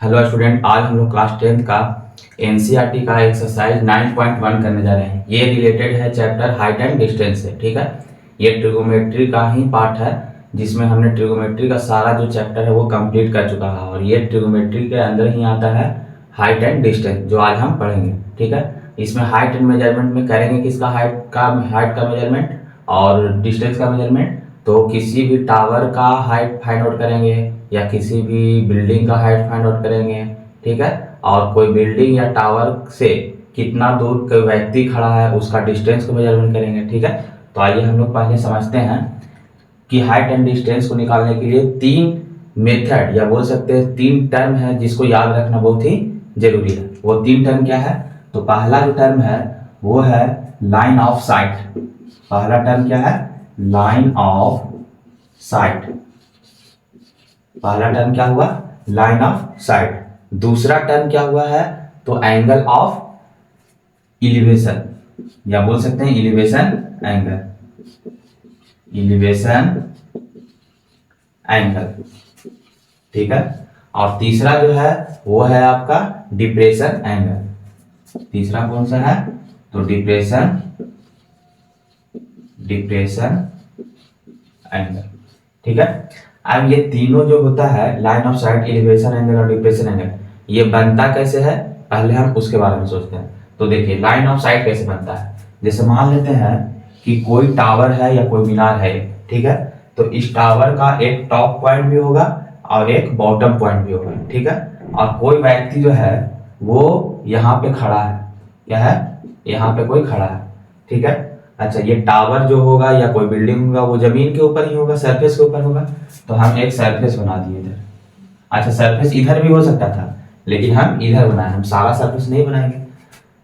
Hello student, आज हम लोग क्लास 10th का एनसीईआरटी का एक्सरसाइज 9.1 करने जा रहे हैं। ये रिलेटेड है चैप्टर हाइट एंड डिस्टेंस से। ठीक है, ये ट्रिगोमेट्री का ही पार्ट है जिसमें हमने ट्रिगोमेट्री का सारा जो चैप्टर है वो कंप्लीट कर चुका है और ये ट्रिगोमेट्री के अंदर ही आता है हाइट एंड डिस्टेंस जो आज हम पढ़ेंगे। ठीक है, इसमें हाइट एंड मेजरमेंट में करेंगे किसका हाइट का मेजरमेंट और डिस्टेंस का मेजरमेंट। तो किसी भी टावर का हाइट फाइंड आउट करेंगे या किसी भी बिल्डिंग का हाइट फाइंड आउट करेंगे। ठीक है, और कोई बिल्डिंग या टावर से कितना दूर कोई व्यक्ति खड़ा है उसका डिस्टेंस को मेजरमेंट करेंगे। ठीक है, तो आइए हम लोग पहले समझते हैं कि हाइट एंड डिस्टेंस को निकालने के लिए तीन मेथड या बोल सकते हैं तीन टर्म है जिसको याद रखना बहुत ही जरूरी है। वो तीन टर्म क्या है? तो पहला जो टर्म है वो है लाइन ऑफ साइट। पहला टर्म क्या है? Line of site. पहला टर्म क्या हुआ? Line of site. दूसरा टर्म क्या हुआ है? तो एंगल ऑफ इलिवेशन या बोल सकते हैं इलिवेशन एंगल। इलिवेशन एंगल, ठीक है। और तीसरा जो है वो है आपका डिप्रेशन एंगल। तीसरा कौन सा है? तो डिप्रेशन एंगल। ठीक है, अब ये तीनों जो होता है line of site, elevation angle और डिप्रेशन एंगल, ये बनता कैसे है पहले हम उसके बारे में सोचते हैं। तो देखिए लाइन ऑफ साइट कैसे बनता है। जैसे मान लेते हैं कि कोई टावर है या कोई मीनार है, ठीक है। तो इस टावर का एक टॉप पॉइंट भी होगा और एक बॉटम पॉइंट भी होगा। ठीक है, और कोई व्यक्ति जो है वो यहाँ पे खड़ा है। क्या है? यहाँ पे कोई खड़ा है। ठीक है, अच्छा ये टावर जो होगा या कोई बिल्डिंग होगा वो जमीन के ऊपर ही होगा, सरफेस के ऊपर होगा। तो हम एक सरफेस बना दिए इधर। अच्छा सरफेस इधर भी हो सकता था लेकिन हम इधर बनाए, हम सारा सरफेस नहीं बनाएंगे।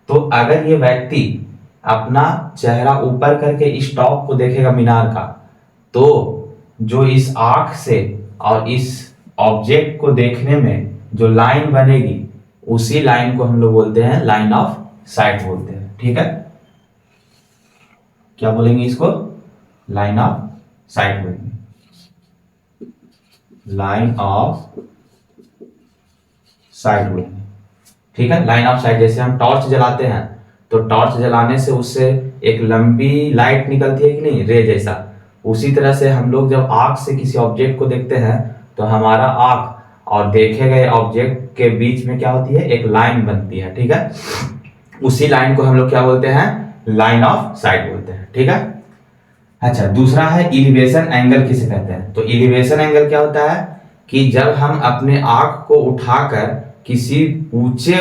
तो अगर ये व्यक्ति अपना चेहरा ऊपर करके इस टॉप को देखेगा मीनार का, तो जो इस आंख से और इस ऑब्जेक्ट को देखने में जो लाइन बनेगी उसी लाइन को हम लोग बोलते हैं लाइन ऑफ साइट बोलते हैं। ठीक है, क्या बोलेंगे इसको? लाइन ऑफ साइट बोलेंगे। लाइन ऑफ साइट बोलेंगे। ठीक है, लाइन ऑफ साइट जैसे हम टॉर्च जलाते हैं तो टॉर्च जलाने से उससे एक लंबी लाइट निकलती है कि नहीं, रे जैसा। उसी तरह से हम लोग जब आंख से किसी ऑब्जेक्ट को देखते हैं तो हमारा आंख और देखे गए ऑब्जेक्ट के बीच में क्या होती है? एक लाइन बनती है। ठीक है, उसी लाइन को हम लोग क्या बोलते हैं? लाइन ऑफ साइट बोलते हैं। ठीक है, अच्छा दूसरा है इलिवेशन एंगल किसे कहते हैं? तो इलिवेशन एंगल क्या होता है कि जब हम अपने आंख को उठाकर किसी ऊंचे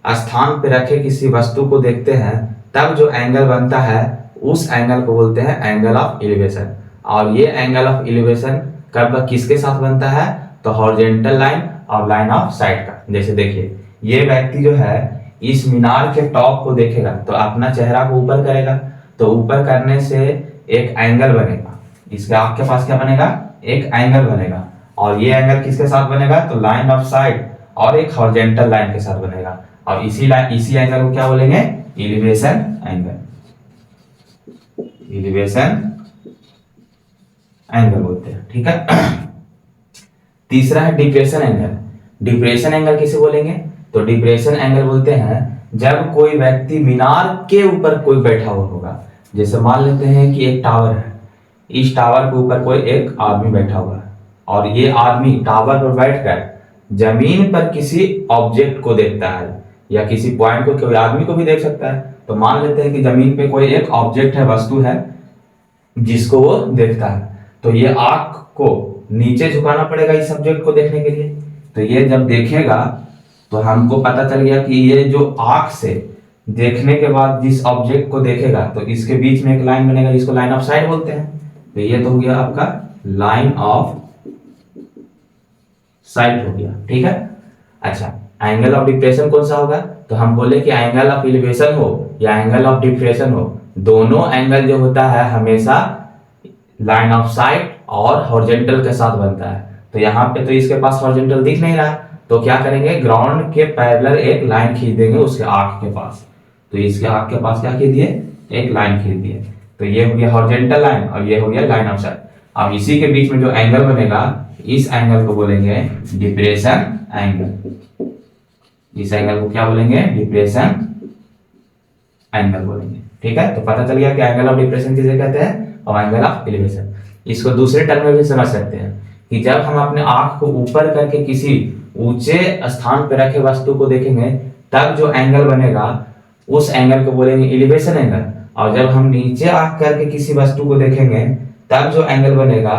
स्थान पे रखे किसी वस्तु को देखते हैं तब जो एंगल बनता है उस एंगल को बोलते हैं एंगल ऑफ इलिवेशन। और ये एंगल ऑफ इलिवेशन कब किसके साथ बनता है? तो हॉरिजॉन्टल लाइन और लाइन ऑफ साइट का। जैसे देखिए ये व्यक्ति जो है इस मीनार के टॉप को देखेगा तो अपना चेहरा को ऊपर करेगा, तो ऊपर करने से एक एंगल बनेगा। इसके आंख के पास क्या बनेगा? एक एंगल बनेगा। और ये एंगल किसके साथ बनेगा? तो लाइन ऑफ साइट और एक हॉरिजॉन्टल लाइन के साथ बनेगा। और इसी एंगल को क्या बोलेंगे? Elevation angle. इलिवेशन एंगल बोलते हैं। ठीक है, तीसरा है डिप्रेशन एंगल। डिप्रेशन एंगल किसे बोलेंगे? तो डिप्रेशन एंगल बोलते हैं जब कोई व्यक्ति मीनार के ऊपर कोई बैठा हुआ होगा। जैसे मान लेते हैं कि एक टावर है, इस टावर के ऊपर कोई एक आदमी बैठा हुआ है और ये आदमी टावर पर बैठकर जमीन पर किसी ऑब्जेक्ट को देखता है या किसी पॉइंट को, कोई आदमी को भी देख सकता है। तो मान लेते हैं कि जमीन पे कोई एक ऑब्जेक्ट है, वस्तु है जिसको वो देखता है। तो ये आंख को नीचे झुकाना पड़ेगा इस ऑब्जेक्ट को देखने के लिए। तो ये जब देखेगा तो हमको पता चल गया कि ये जो आंख से देखने के बाद जिस ऑब्जेक्ट को देखेगा तो इसके बीच में एक लाइन बनेगा जिसको लाइन ऑफ साइट बोलते हैं। तो ये तो हो गया आपका लाइन ऑफ साइट हो गया। ठीक है, अच्छा एंगल ऑफ डिप्रेशन कौन सा होगा? तो हम बोले कि एंगल ऑफ एलिवेशन हो या एंगल ऑफ डिप्रेशन हो, दोनों एंगल जो होता है हमेशा लाइन ऑफ साइट और हॉरिजॉन्टल के साथ बनता है। तो यहाँ पे तो इसके पास हॉरिजॉन्टल दिख नहीं रहा, तो क्या करेंगे? ग्राउंड के पैरेलल एक लाइन खींच देंगे उसके आंख के पास। तो इसके आंख के पास क्या खींच दिए? एक लाइन खींच दिए। तो ये हो गया हॉरिजॉन्टल लाइन और ये हो गया लाइन ऑफ साइट। अब इसी के बीच में जो एंगल बनेगा इस एंगल को बोलेंगे डिप्रेशन एंगल। इस एंगल को क्या बोलेंगे? डिप्रेशन एंगल बोलेंगे। ठीक है, तो पता चल गया कि एंगल ऑफ डिप्रेशन किसे कहते हैं और एंगल ऑफ एलिवेशन। इसको दूसरे टर्म में भी समझ सकते हैं कि जब हम अपने आंख को ऊपर करके किसी ऊंचे स्थान पर रखे वस्तु को देखेंगे तब जो एंगल बनेगा उस एंगल को बोलेंगे एलिवेशन एंगल, और जब हम नीचे आंख करके किसी वस्तु को देखेंगे तब जो एंगल बनेगा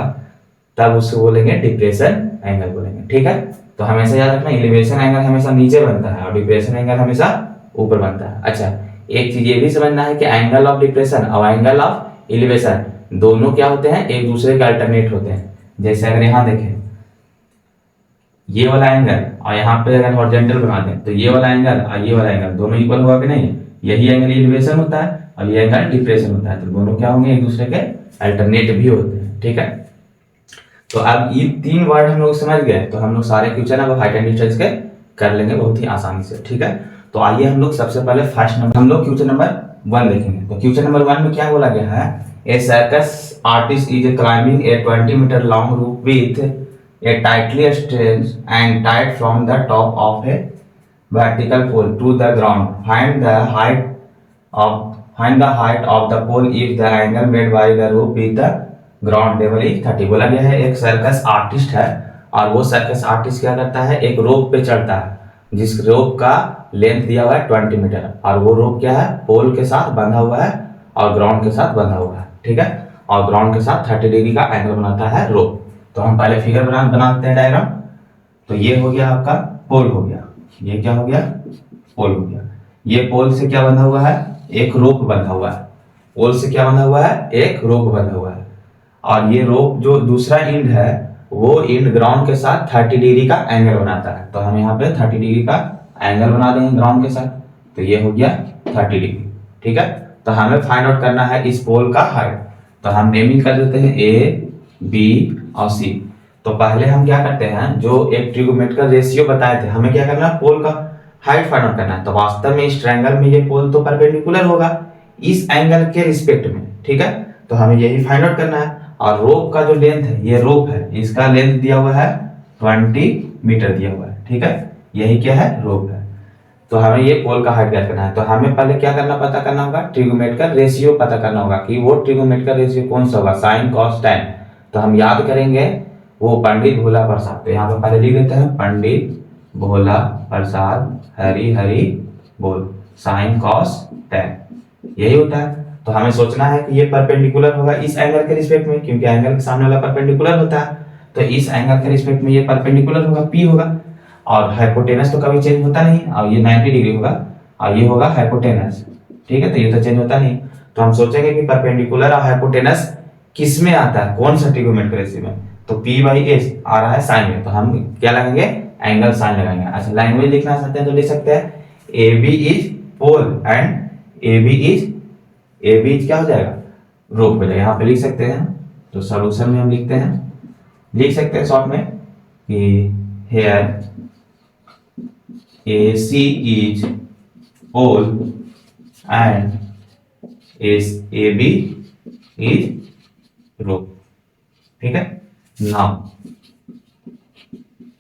तब उसको बोलेंगे डिप्रेशन एंगल बोलेंगे। ठीक है, तो हमेशा याद रखना एलिवेशन एंगल हमेशा नीचे बनता है और डिप्रेशन एंगल हमेशा ऊपर बनता है। अच्छा, एक चीज ये भी समझना है कि एंगल ऑफ डिप्रेशन और एंगल ऑफ एलिवेशन दोनों क्या होते हैं? एक दूसरे के अल्टरनेट होते हैं। जैसे अगर यहाँ देखें ये वाला एंगल और यहाँ पे अगर हॉरिजॉन्टल बना दें तो ये वाला एंगल और ये वाला एंगल दोनों इक्वल होगा कि नहीं? यही एंगल एलिवेशन होता है और ये एंगल डिप्रेशन होता है, तो दोनों क्या होंगे? एक दूसरे के अल्टरनेट भी होते हैं। ठीक है, तो अब ये तीन वर्ड हम लोग समझ गए तो हम लोग सारे क्वेश्चन अब हाइट एंड डिस्टेंस के कर लेंगे बहुत ही आसानी से। ठीक है, तो आइए हम लोग सबसे पहले फर्स्ट नंबर हम लोग क्वेश्चन नंबर 1 देखेंगे। तो क्वेश्चन नंबर 1 में क्या बोला गया है? A circus artist is climbing a 20 metre long rope with a tightly stretch and tied from the top of a vertical pole to the ground. Find the height of the pole if the angle made by the rope with the ground level is 30। बोला गया है एक circus artist है और वो circus artist क्या करता है? एक रोप पे चढ़ता है जिस रोप का लेंथ दिया हुआ है 20 मीटर और वो रोप क्या है? पोल के साथ बंधा हुआ है और ग्राउंड के साथ बंधा हुआ है। ठीक है, और ग्राउंड के साथ 30 डिग्री का एंगल बनाता है रोप। तो हम पहले फिगर बनाते हैं डायग्राम। तो ये हो गया आपका पोल हो गया, ये क्या हो गया? पोल हो गया। ये पोल से क्या बंधा हुआ है? एक रोप बंधा हुआ है। पोल से क्या बंधा हुआ है? एक रोप बंधा हुआ है और ये रोप जो दूसरा एंड है वो एंड ग्राउंड के साथ 30 डिग्री का एंगल बनाता है। तो हम यहाँ पे 30 डिग्री का एंगल बना देंगे ग्राउंड के साथ, तो ये हो गया 30 डिग्री। ठीक है, तो हमें फाइंड आउट करना है इस पोल का हाइट। तो हम नेमिंग कर देते हैं ए, बी और सी। तो पहले हम क्या करते हैं, जो एक ट्रिगोनोमेट्रिकल रेशियो बताए थे, हमें क्या करना है? पोल का हाइट फाइंड आउट करना है। तो वास्तव में इस ट्रायंगल में ये पोल तो परपेंडिकुलर होगा इस एंगल के रिस्पेक्ट में। ठीक है, तो हमें यही फाइंड आउट करना है। और रोप का जो लेंथ है, ये रोप है, इसका लेंथ दिया हुआ है 20 मीटर दिया हुआ है। ठीक है, यही क्या है? रोप है। तो हमें ये पोल का हाइट ज्ञात करना है। तो हमें पहले क्या करना, पता करना होगा ट्रिगोनोमेट्रिकल रेशियो पता करना होगा कि वो ट्रिगोनोमेट्रिकल रेशियो कौन सा होगा? Sine cos tan. तो हम याद करेंगे वो पंडित भोला प्रसाद। तो यहाँ पे पहले लिख देते हैं पंडित भोला प्रसाद हरी हरी बोल, साइन कॉस टैन, यही होता है। तो हमें सोचना है कि ये परपेंडिकुलर होगा इस एंगल के रिस्पेक्ट में, क्योंकि एंगल के सामने वाला परपेंडिकुलर होता है। तो इस एंगल के रिस्पेक्ट में ये परपेंडिकुलर होगा, पी होगा। और हाइपोटेनस तो कभी चेंज होता नहीं और ये 90 डिग्री होगा और ये होगा हाइपोटेनस। ठीक है, तो ये तो चेंज होता नहीं। तो हम सोचेंगे कि परपेंडिकुलर और हाइपोटेनस किस में आता है, कौन सा ट्रिगोनोमेट्रिक रेशियो में? तो P बाई एच आ रहा है साइन में, तो हम क्या लगाएंगे? एंगल साइन लगाएंगे। अच्छा, लैंग्वेज लिखना चाहते हैं तो लिख सकते हैं A B is pole and A B is क्या हो जाएगा? रोप हो जाएगा। यहाँ पे लिख सकते हैं। तो सॉल्यूशन में हम लिख सकते हैं शॉर्ट में कि here A C is pole and A B is rope. ठीक है, नाउ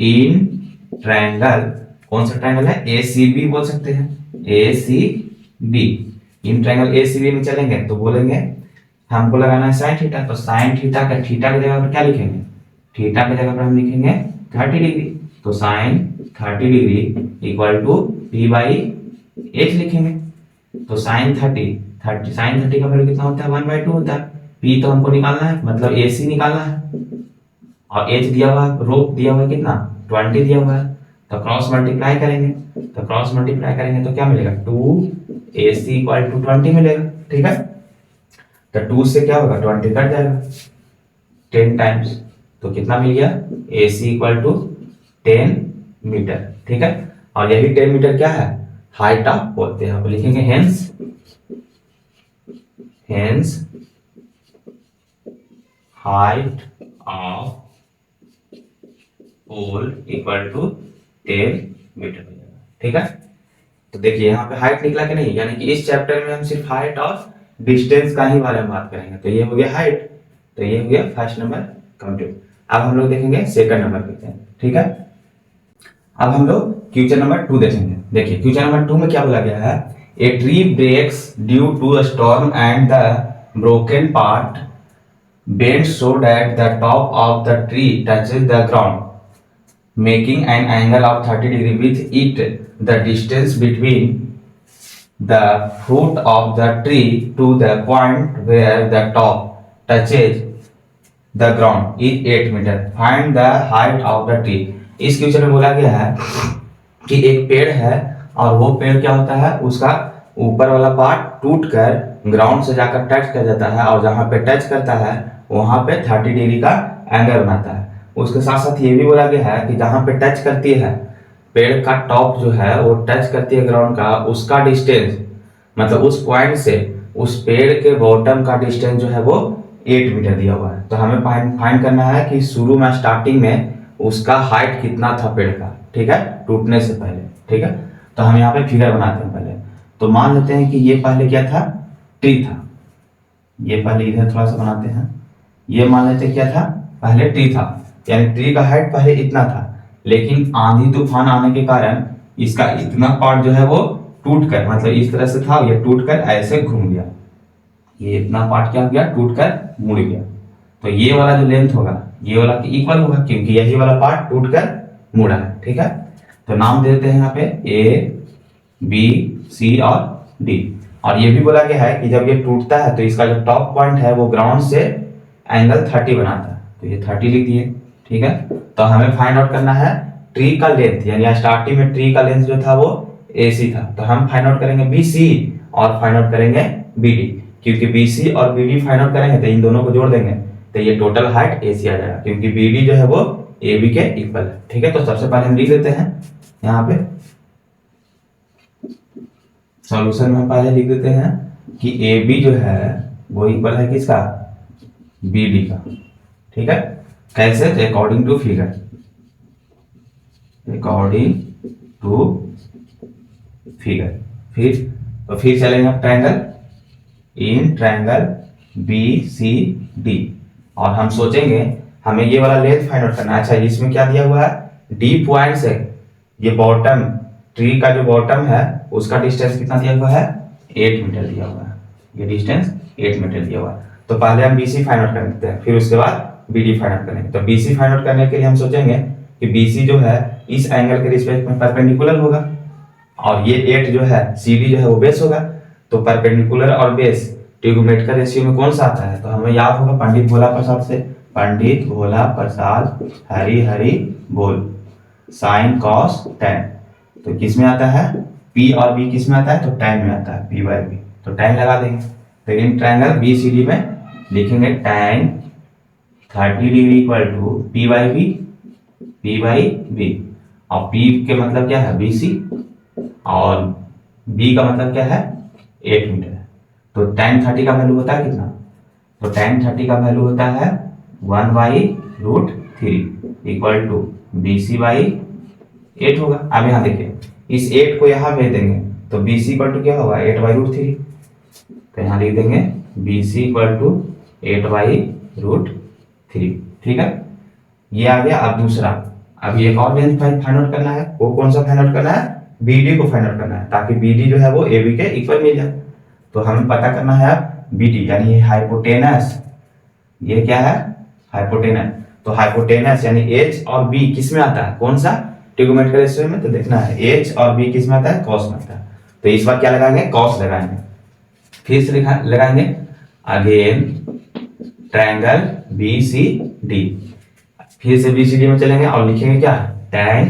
इन ट्रायंगल, कौन सा ट्रायंगल है? ए सी बी बोल सकते हैं, A C B. In triangle A C B में चलेंगे तो बोलेंगे हमको लगाना है साइन थीटा। तो साइन थीटा का थीटा की जगह पर क्या लिखेंगे? थीटा की जगह पर हम लिखेंगे 30 डिग्री। तो sine 30 degree equal to P by H लिखेंगे। तो साइन 30 का वैल्यू कितना होता है? 1/2 होता है। पी तो हमको निकालना है, मतलब ए सी निकालना है और एच दिया हुआ है, रोप दिया हुआ है कितना? 20 दिया हुआ है। तो क्रॉस मल्टीप्लाई करेंगे, तो क्या मिलेगा? 2AC इक्वल टू 20 मिलेगा। ठीक है, तो 2 से क्या होगा? 20 कट जाएगा 10 टाइम्स, तो कितना मिल गया? AC equal to 10 metre. ठीक है, और यही 10 मीटर क्या है? Height of pole. यहाँ पे लिखेंगे hence height of pole equal to 10 metre हो जाएगा। ठीक है, तो देखिए यहाँ पे हाइट निकला कि नहीं, यानी कि इस चैप्टर में हम सिर्फ हाइट ऑफ डिस्टेंस का ही बारे में बात करेंगे। तो ये हो गया हाइट, तो ये हो गया फर्स्ट नंबर कंप्लीट। अब हम लोग देखेंगे सेकंड नंबर पे, ठीक है। अब हम लोग क्वेश्चन नंबर 2 देखेंगे। देखिए क्वेश्चन नंबर 2 में क्या बोला गया है, a tree breaks due to a storm and the broken part bends so that the top of the tree touches the ground, making an angle of 30 degree with it. The distance between the foot of the tree to the point where the top touches the ground is 8 meter. Find the height of the tree. इस question में बोला गया है कि एक पेड़ है और वो पेड़ क्या होता है, उसका ऊपर वाला पार्ट टूट कर ग्राउंड से जाकर टच कर जाता है और जहां पे टच करता है वहां पे 30 डिग्री का एंगल बनाता है। उसके साथ साथ ये भी बोला गया है कि जहां पे टच करती है पेड़ का टॉप जो है वो टच करती है ग्राउंड का, उसका डिस्टेंस मतलब उस पॉइंट से उस पेड़ के बॉटम का डिस्टेंस जो है वो 8 मीटर दिया हुआ है। तो हमें फाइंड करना है कि शुरू में स्टार्टिंग में उसका हाइट कितना था पेड़ का, ठीक है, टूटने से पहले, ठीक है। तो हम यहाँ पे फिगर बनाते हैं पहले। तो मान लेते हैं कि ये पहले क्या था, ट्री था। ये पहले इधर थोड़ा सा बनाते हैं। ये मान लेते हैं क्या था, पहले ट्री था, यानी ट्री का हाइट पहले इतना था, लेकिन आंधी तूफान आने के कारण इसका इतना पार्ट जो है वो टूट कर, मतलब इस तरह से था, ये टूट कर ऐसे घूम गया। ये इतना पार्ट क्या हो गया, टूट कर मुड़ गया। तो ये वाला जो लेंथ होगा ये वाला इक्वल होगा, क्योंकि यही वाला पार्ट टूट कर मुड़ा है, ठीक है। तो नाम देते हैं यहाँ पे ए, बी, सी और डी। और ये भी बोला गया है कि जब ये टूटता है तो इसका जो टॉप पॉइंट है वो ग्राउंड से एंगल 30 बनाता है। तो ये 30 लिख दिए, ठीक है। तो हमें फाइंड आउट करना है ट्री का लेंथ, यानी स्टार्टिंग में ट्री का लेंथ जो था वो AC था। तो हम फाइंड आउट करेंगे BC और फाइंड आउट करेंगे BD, क्योंकि BC और BD फाइंड आउट करेंगे तो इन दोनों को जोड़ देंगे तो ये टोटल हाइट AC आ जाएगा, क्योंकि BD जो है वो AB के इक्वल है, ठीक है। तो सबसे पहले हम लिख देते हैं यहाँ पे सॉल्यूशन में, पहले लिख देते हैं कि AB जो है वो इक्वल है किसका, BD का, ठीक है। कैसे, according to figure, according to figure. फिर चलेंगे ट्रायंगल, इन ट्रायंगल BCD, और हम सोचेंगे हमें ये वाला लेंथ फाइंड आउट करना है। अच्छा इसमें क्या दिया हुआ है, D पॉइंट से ये बॉटम, ट्री का जो बॉटम है उसका डिस्टेंस कितना दिया हुआ है, 8 मीटर दिया हुआ है। ये डिस्टेंस 8 मीटर दिया हुआ है। तो पहले हम BC फाइंड आउट करते हैं, फिर उसके बाद BD फाइंड आउट करेंगे। तो BC फाइंड आउट करने के लिए हम सोचेंगे कि BC जो है इस एंगल के रिस्पेक्ट में परपेंडिकुलर होगा, और ये 8 जो है CD जो है वो बेस होगा। तो परपेंडिकुलर और बेस ट्रिग्नोमेट्रिक का रेशियो में कौन सा आता है, तो हमें याद होगा पंडित भोला प्रसाद से, पंडित भोला प्रसाद हरि हरि बोल, साइन कॉस टेन। तो किस में आता है, P और B किस में आता है, तो tan में आता है, P/B। तो tan लगा देंगे। तो इन ट्रायंगल BCD में लिखेंगे tan 30 degree equal to P/B, P/B, और P के मतलब क्या है BC, और B का मतलब क्या है 8 मीटर है। तो tan 30 का वैल्यू होता है कितना, तो tan 30 का वैल्यू होता है 1/√3 इक्वल टू BC/8 होगा। अब यहाँ देखिए इस 8 को यहाँ भेज देंगे तो BC इक्वल टू क्या होगा 8/√3। तो यहाँ लिख देंगे BC इक्वल टू 8/√3, ठीक है। ये आ गया। अब दूसरा, अब एक और लेंथ फाइंड आउट करना है। वो कौन सा फाइंड आउट करना है, BD को फाइंड आउट करना है, ताकि BD जो है वो AB के इक्वल मिल जाए। तो हमें पता करना है BD, यानी ये हाइपोटेनस, ये क्या है हाइपोटेनस। तो हाइपोटेनस यानी H और B किस में आता है, कौन सा, ट्रिग्नोमेट्रिक रेशियो में। तो देखना है H और B किस में आता है, कॉस में आता है। तो इस बार क्या लगाएंगे, कॉस लगाएंगे। फिर से लगाएंगे अगेन ट्रायंगल BCD, फिर से BCD में चलेंगे और लिखेंगे क्या, tan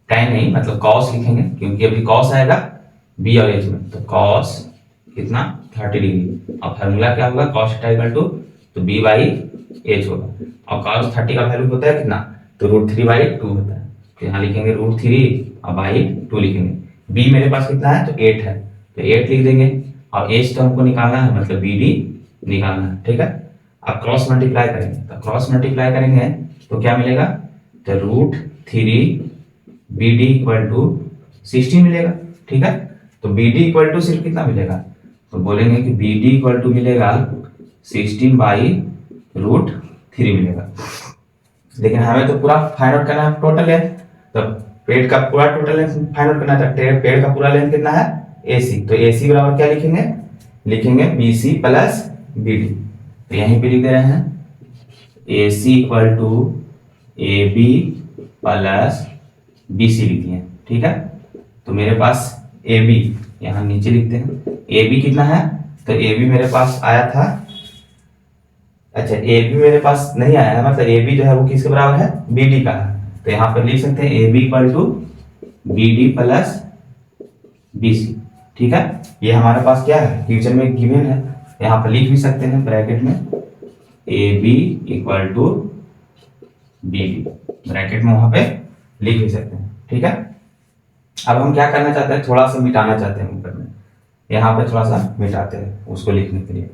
नहीं मतलब कॉस लिखेंगे, क्योंकि अभी कॉस आएगा B और H में। तो कॉस कितना 30 डिग्री, और फार्मूला क्या होगा, कॉस थीटा इक्वल टू तो B/H होगा, और कॉस 30 का वैल्यू होता है कितना, तो √3/2 होता है। तो यहाँ लिखेंगे √3 और /2 लिखेंगे। B मेरे पास कितना है, तो 8 है, तो 8 लिख देंगे, और H तो हमको निकालना है, मतलब BD निकालना है, ठीक है। अब क्रॉस मल्टीप्लाई करेंगे, तो क्रॉस मल्टीप्लाई करेंगे तो क्या मिलेगा, तो √3 BD इक्वल टू 16 मिलेगा, ठीक है। तो BD इक्वल टू सिर्फ कितना मिलेगा, तो बोलेंगे कि BD इक्वल टू मिलेगा 16/√3, 3 मिलेगा। लेकिन हमें तो पूरा फाइंड आउट करना है टोटल लेंथ, तो पेड़ का पूरा टोटल लेंथ फाइंड आउट करना है। पेड़ का पूरा लेंथ कितना है AC, तो AC बराबर क्या लिखेंगे, लिखेंगे BC प्लस BD। तो यहीं पे लिख दे रहे हैं AC equal to AB plus BC लिख दिए, ठीक है। तो मेरे पास AB यहाँ नीचे लिखते हैं, AB कितना है, तो AB मेरे पास आया था, अच्छा AB मेरे पास नहीं आया है, मतलब AB जो है वो किसके बराबर है, BD का है। तो यहाँ पर लिख सकते हैं AB equal to BD plus BC, ठीक है। ये हमारे पास क्या है, क्वेश्चन में गिवन है, यहाँ पर लिख भी सकते हैं ब्रैकेट में AB equal to BD, bracket में वहां पे लिख भी सकते हैं, ठीक है। अब हम क्या करना चाहते हैं, थोड़ा सा मिटाना चाहते हैं ऊपर में, यहाँ पे थोड़ा सा मिटाते हैं उसको लिखने के लिए।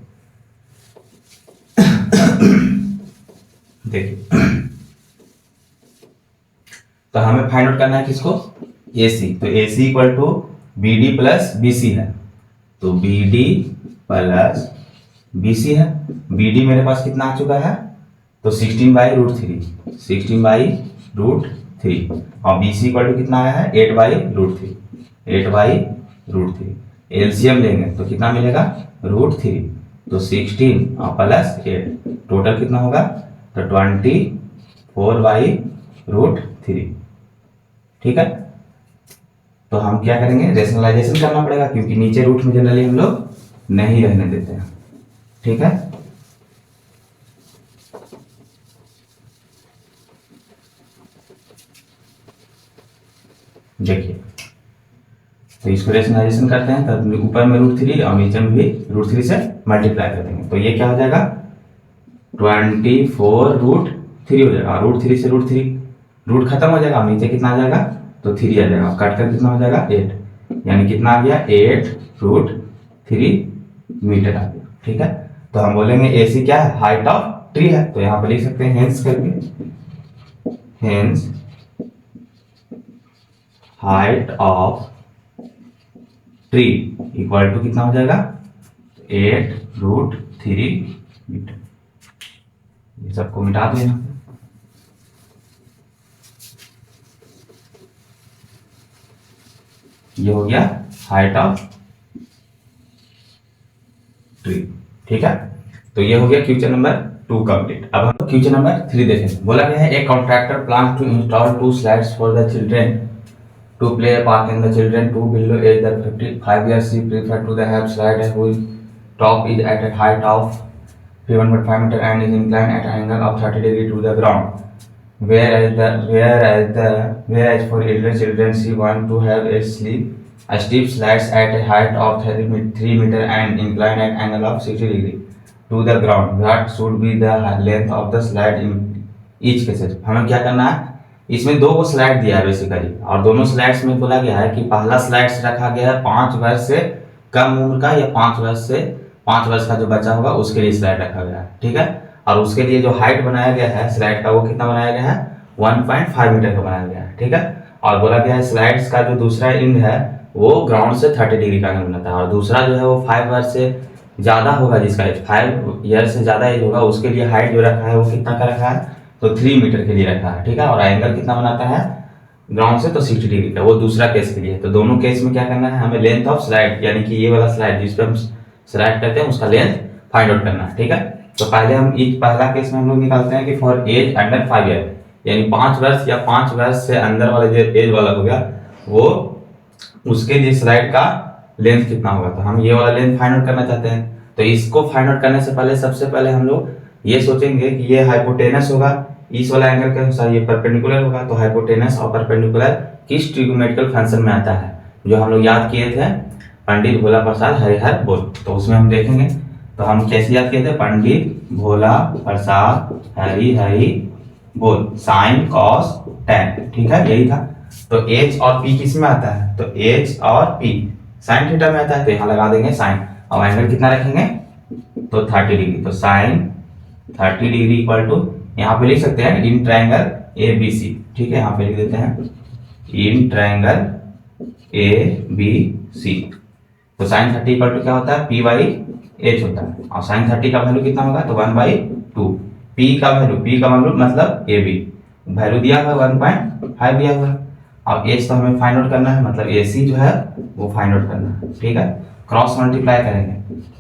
देखिए तो हमें फाइंड आउट करना है किसको, AC, तो AC equal to BD plus BC है, तो BD प्लस BC है। BD मेरे पास कितना आ चुका है, तो 16/√3, 16/√3, और BC इक्वल टू कितना आया है, 8/√3, 8/√3। एलसीएम लेंगे तो कितना मिलेगा, √3, तो 16 और प्लस 8, टोटल कितना होगा, तो 24/√3, ठीक है। तो हम क्या करेंगे, रेशनलाइजेशन करना पड़ेगा, क्योंकि नीचे रूट में जनरली हम लोग नहीं रहने देते हैं, ठीक है। देखिए तो इसको रेशनलाइजेशन करते हैं, तब ऊपर में √3 और नीचे में भी √3 से मल्टीप्लाई कर देंगे, तो ये क्या हो जाएगा, 24√3 हो जाएगा। √3 से √3 रूट खत्म हो जाएगा, नीचे कितना आ जाएगा, तो 3 आ जाएगा, काट कर कितना हो जाएगा, 8, यानी कितना आ गया, 8√3 मीटर आ गया, ठीक है। तो हम बोलेंगे AC क्या है, हाइट ऑफ ट्री है, तो यहाँ पे लिख सकते हैं हेंस करके, hence height of tree equal to कितना हो जाएगा, 8√3 मीटर। ये सबको मिटा देना, ये हो गया हाइट ऑफ ट्री, ठीक है। तो ये हो गया क्वेश्चन नंबर 2 कंप्लीट। अब हम क्वेश्चन नंबर 3 देखेंगे। बोला गया है, a contractor plan to install 2 slides for the children to play a part in the children too below age that 55 years she prefer to the have slide whose top is at a height of 3.5 meter and is inclined at an angle of 30 degree to the ground, whereas for elder children she want to have a steep slides at a height of 3 meter and inclined at angle of 60 degree to the ground. What should be the length of the slide in each cases? हमें क्या करना है, इसमें 2 slide दिया है basically, और दोनों slides में बोला गया है कि पहला स्लाइड्स रखा गया है 5 वर्ष से कम उम्र का, या 5 वर्ष का जो बच्चा होगा उसके लिए स्लाइड रखा गया है, ठीक है। और उसके लिए जो हाइट बनाया गया है स्लाइड का, वो कितना बनाया गया है, 1.5 मीटर का बनाया गया है, ठीक है। और बोला गया है स्लाइड्स का जो दूसरा एंड है वो ग्राउंड से 30 डिग्री का एंगल बनाता है, और दूसरा जो है वो 5 वर्ष से ज्यादा होगा, जिसका एज 5 ईयर से ज्यादा एज होगा, उसके लिए हाइट जो रखा है वो कितना का रखा है, तो 3 मीटर के लिए रखा है, ठीक है। और एंगल कितना बनाता है ग्राउंड से, तो 60 डिग्री का, वो दूसरा केस के लिए। तो दोनों केस में क्या करना है, हमें लेंथ ऑफ स्लाइड, यानी कि ये वाला स्लाइड जिस पे हम स्लाइड करते हैं उसका लेंथ फाइंड आउट करना है, ठीक है। तो पहले हम पहला केस में हम लोग निकालते हैं कि फॉर एज अंडर 5 ईयर, यानी 5 वर्ष या 5 वर्ष से अंदर वाला जो एज वाला हो गया, वो उसके लिए स्लाइड का लेंथ कितना होगा। तो हम ये वाला लेंथ फाइंड आउट करना चाहते हैं। तो इसको फाइंड आउट करने से पहले सबसे पहले हम लोग ये सोचेंगे कि ये हाइपोटेनस होगा, इस वाला एंगल के अनुसार ये परपेंडिकुलर होगा। तो हाइपोटेनस और परपेंडिकुलर किस ट्रिगोनोमेट्रिकल फंक्शन में आता है, जो हम लोग याद किए थे पंडित भोला प्रसाद हरिहर बोल, तो उसमें हम देखेंगे। तो हम कैसे याद किए थे, पंडित भोला प्रसाद हरि बोल, साइन कॉस टेन, ठीक है, यही था। तो एच और पी किस में आता है, तो एच और पी साइन थीटा में आता है, तो यहाँ लगा देंगे साइन, और एंगल कितना रखेंगे, तो 30 डिग्री। तो साइन 30 डिग्री इक्वल टू, यहाँ पे लिख सकते हैं इन ट्रायंगल ए बी सी, ठीक है, यहाँ पे लिख देते हैं इन ट्रायंगल ए बी सी। तो साइन 30 इक्वल टू क्या होता है, पी बाई एच होता है, और साइन 30 का वैल्यू कितना होगा, तो 1/2। पी का वैल्यू मतलब ए बी वैल्यू दिया हुआ 1.5 दिया हुआ है। अब एच तो हमें फाइंड आउट करना है, मतलब ए सी जो है वो फाइंड आउट करना है, ठीक है। क्रॉस मल्टीप्लाई करेंगे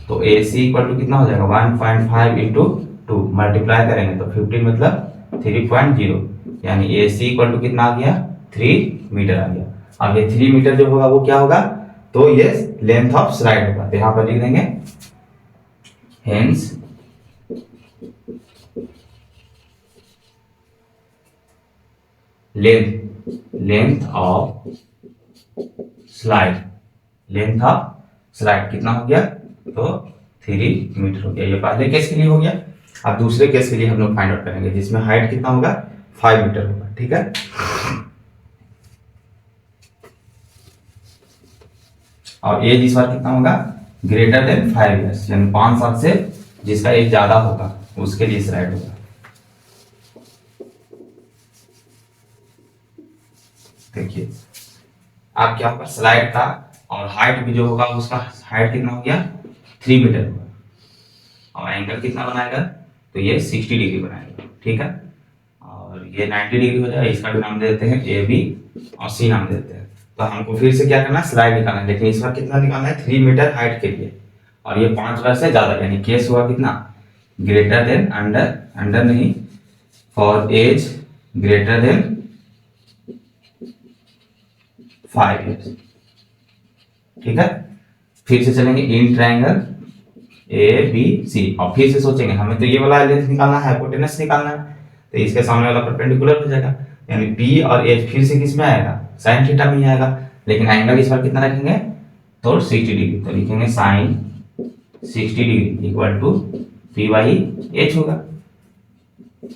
तो ए सी इक्वल टू कितना हो जाएगा 1.5 इंटू 2 मल्टीप्लाई करेंगे तो 15 मतलब 3.0, यानी ए सी इक्वल टू कितना आ गया 3 मीटर आ गया। अब ये 3 मीटर जो होगा वो क्या होगा, तो ये लेंथ ऑफ स्लाइड होगा, तो यहां पर लिख देंगे हेंस लेंथ ऑफ स्लाइड कितना हो गया, तो 3 मीटर हो गया। ये पहले केस के लिए हो गया। अब दूसरे केस के लिए हम लोग फाइंड आउट करेंगे जिसमें हाइट कितना होगा 5 मीटर होगा, ठीक है। और एज इस बार कितना होगा ग्रेटर देन 5 ईयर्स, यानी 5 साल से जिसका एज ज्यादा होगा उसके लिए स्लाइड होगा। देखिए आप क्या होगा स्लाइड का और हाइट भी जो होगा उसका हाइट कितना हो गया 3 मीटर होगा, और एंगल कितना बनाएगा, तो ये 60 डिग्री बनाएगा, ठीक है। और ये 90 डिग्री हो जाएगा, इसका भी नाम दे देते हैं ए बी और सी नाम दे देते हैं। तो हमको फिर से क्या करना है स्लाइड निकालना है, लेकिन इस बार कितना निकालना है 3 मीटर हाइट के लिए, और ये 5 बार से ज्यादा, यानी केस हुआ कितना ग्रेटर देन अंडर नहीं, for age greater than 5 years, ठीक है। फिर से चलेंगे in triangle A B C, और फिर से सोचेंगे हमें तो ये वाला लेंथ निकालना है, हाइपोटेनस निकालना है, तो इसके सामने वाला परपेंडिकुलर हो जाएगा, यानी बी और एच फिर से किस में आएगा साइन थीटा में आएगा, लेकिन एंगल इस बार कितना रखेंगे तो 60 डिग्री, तो लिखेंगे sine 60 degree equal to P by H होगा।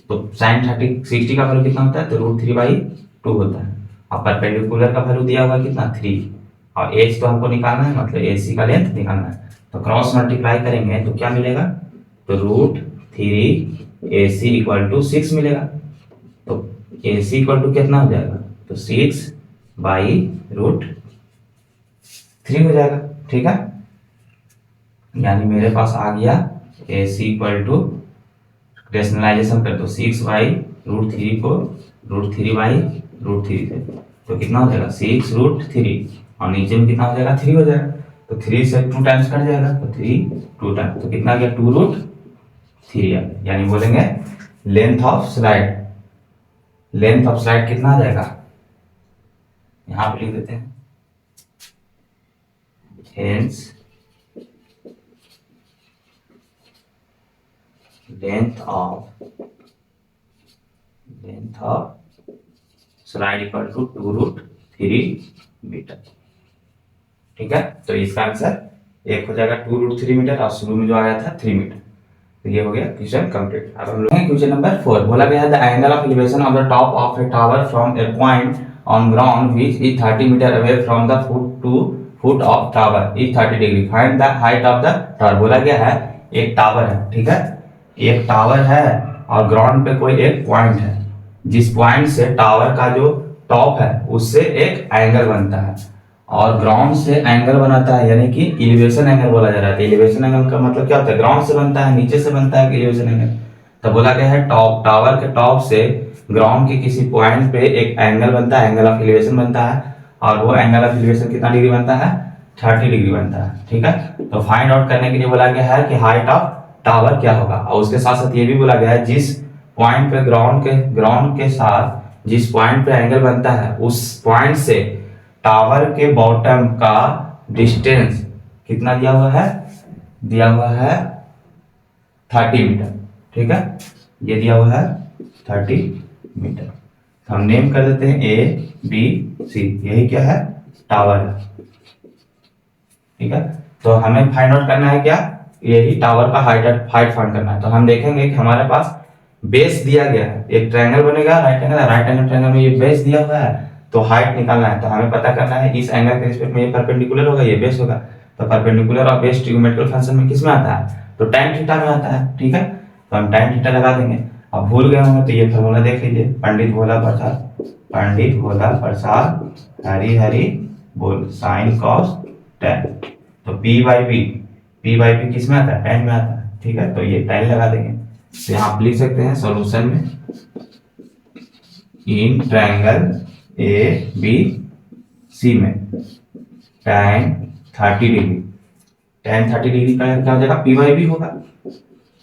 तो साइन 60 का वैल्यू कितना होता है, तो √3/2 होता है। अब परपेंडिकुलर का वैल्यू दिया हुआ कितना 3, और एच तो हमको निकालना है, मतलब एसी का लेंथ निकालना है, तो क्रॉस मल्टीप्लाई करेंगे तो क्या मिलेगा, तो √3 AC इक्वल टू 6 मिलेगा। तो AC इक्वल टू कितना हो जाएगा, तो 6/√3 हो जाएगा, ठीक है। यानी मेरे पास आ गया AC इक्वल टू, रेशनलाइजेशन कर दो 6/√3 को √3/√3 से, तो कितना हो जाएगा 6√3, और नीचे में कितना हो जाएगा 3 हो जाएगा, तो 3 से 2 टाइम्स कट जाएगा, तो 3 2 टाइम्स, तो कितना आ गया 2√3 आ गया। यानी बोलेंगे लेंथ ऑफ स्लाइड कितना आ जाएगा, यहां पे लिख देते हैं hence length of slide equal to 2√3 metre, ठीक है। तो इसका आंसर एक हो जाएगा 2√3 मीटर, और शुरू में जो आया था 3 मीटर। तो ये हो गया क्वेश्चन कंप्लीट। अब हम लोग क्वेश्चन नंबर 4, बोला गया है the angle of elevation of the top of a tower from a point on ground which is 30 metre away from the foot of tower is 30 degree, find the height of the tower. बोला गया है एक tower है, ठीक है, एक tower है और ग्राउंड पे कोई एक पॉइंट है, जिस पॉइंट से टावर का जो टॉप है उससे एक एंगल बनता है, और ग्राउंड से एंगल बनाता है, यानी कि एलिवेशन एंगल बोला जा रहा है। एलिवेशन एंगल का मतलब क्या होता है, ग्राउंड से बनता है, नीचे से बनता है एलिवेशन एंगल। तो बोला गया है टावर के टॉप से ग्राउंड के किसी पॉइंट पे एक एंगल बनता है, एंगल ऑफ एलिवेशन बनता है, और वो एंगल ऑफ एलिवेशन कितना डिग्री बनता है 30 डिग्री बनता है, ठीक है। तो फाइंड आउट करने के लिए बोला गया है कि हाइट ऑफ टावर क्या होगा, और उसके साथ साथ ये भी बोला गया है जिस पॉइंट पे ग्राउंड के साथ जिस पॉइंट पे एंगल बनता है उस पॉइंट से टावर के बॉटम का डिस्टेंस कितना दिया हुआ है 30 मीटर, ठीक है, ये दिया हुआ है 30 मीटर। हम नेम कर देते हैं ABC, यही क्या है टावर है, ठीक है। तो हमें फाइंड आउट करना है क्या, यही टावर का हाइट फाइंड करना है। तो हम देखेंगे कि हमारे पास बेस दिया गया है, एक ट्रायंगल बनेगा राइट एंगल ट्रायंगल में ये बेस दिया हुआ है, तो हाइट निकालना है। तो हमें पता करना है इस एंगल के रिस्पेक्ट में ये परपेंडिकुलर होगा, ये बेस होगा, तो परपेंडिकुलर और बेस ट्रिग्नोमेट्रिकल फंक्शन में किस में आता है, तो tan थीटा में आता है, ठीक है। तो हम tan थीटा लगा देंगे। अब भूल गए होंगे तो ये फार्मूला देख लीजिए, पंडित भोला प्रसाद हरी बोल साइन कॉस tan, तो P बाई P किस में आता है tan में आता है, ठीक है। तो ये tan लगा देंगे, तो यहाँ आप लिख सकते हैं सॉल्यूशन में in triangle A B C में tan 30 डिग्री, tan 30 डिग्री का क्या हो जाएगा, पी बाई बी होगा,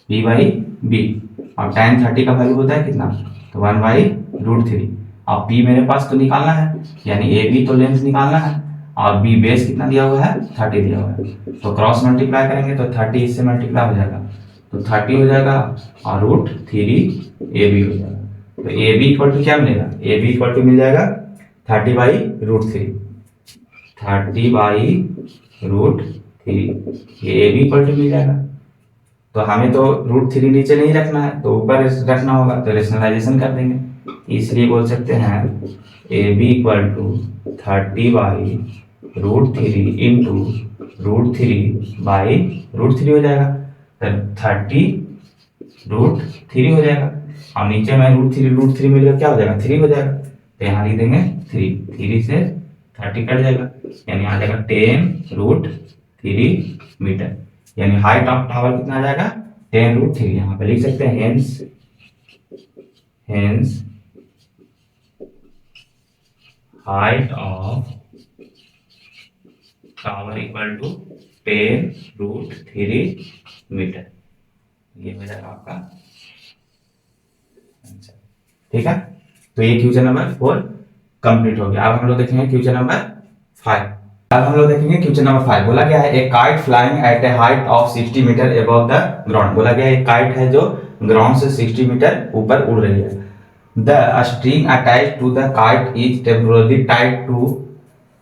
पी बाई बी। और tan 30 का वैल्यू होता है कितना, तो 1/√3। अब पी मेरे पास तो निकालना है, यानी ए बी तो लेंथ निकालना है, और बी बेस कितना दिया हुआ है, 30 दिया हुआ है। तो क्रॉस मल्टीप्लाई करेंगे तो 30 इससे मल्टीप्लाई हो जाएगा, तो 30 हो जाएगा और √3 ए बी हो जाएगा। तो ए बी इक्वल टू क्या मिलेगा, ए बी इक्वल टू मिल जाएगा 30/√3, 30/√3 ये ए बी इक्वल टू मिल जाएगा। तो हमें तो √3 नीचे नहीं रखना है, तो ऊपर रखना होगा, तो रेशनलाइजेशन कर देंगे, इसलिए बोल सकते हैं A B equal to 30/√3 into √3/√3 हो जाएगा, तो 30√3 हो जाएगा। और नीचे में √3 मिलेगा, क्या हो जाएगा, 3 हो जाएगा, तो यहाँ लिख देंगे 3 से 30 कट जाएगा, यानी आ जाएगा 10√3 मीटर, यानी हाइट ऑफ टावर कितना आ जाएगा, 10√3। यहाँ पे लिख सकते हैं hence height of tower equal to 10√3 metre, ये हो जाएगा आपका आंसर। ठीक है, तो ये क्वेश्चन नंबर 4 कंप्लीट हो गया। अब हम लोग देखेंगे क्वेश्चन नंबर 5। अब हम लोग देखेंगे क्वेश्चन नंबर 5। बोला गया है a kite flying at a height of 60 metre above the ground. बोला गया है एक काइट है जो ग्राउंड से 60 मीटर ऊपर उड़ रही है। The string attach to the kite is temporally tied to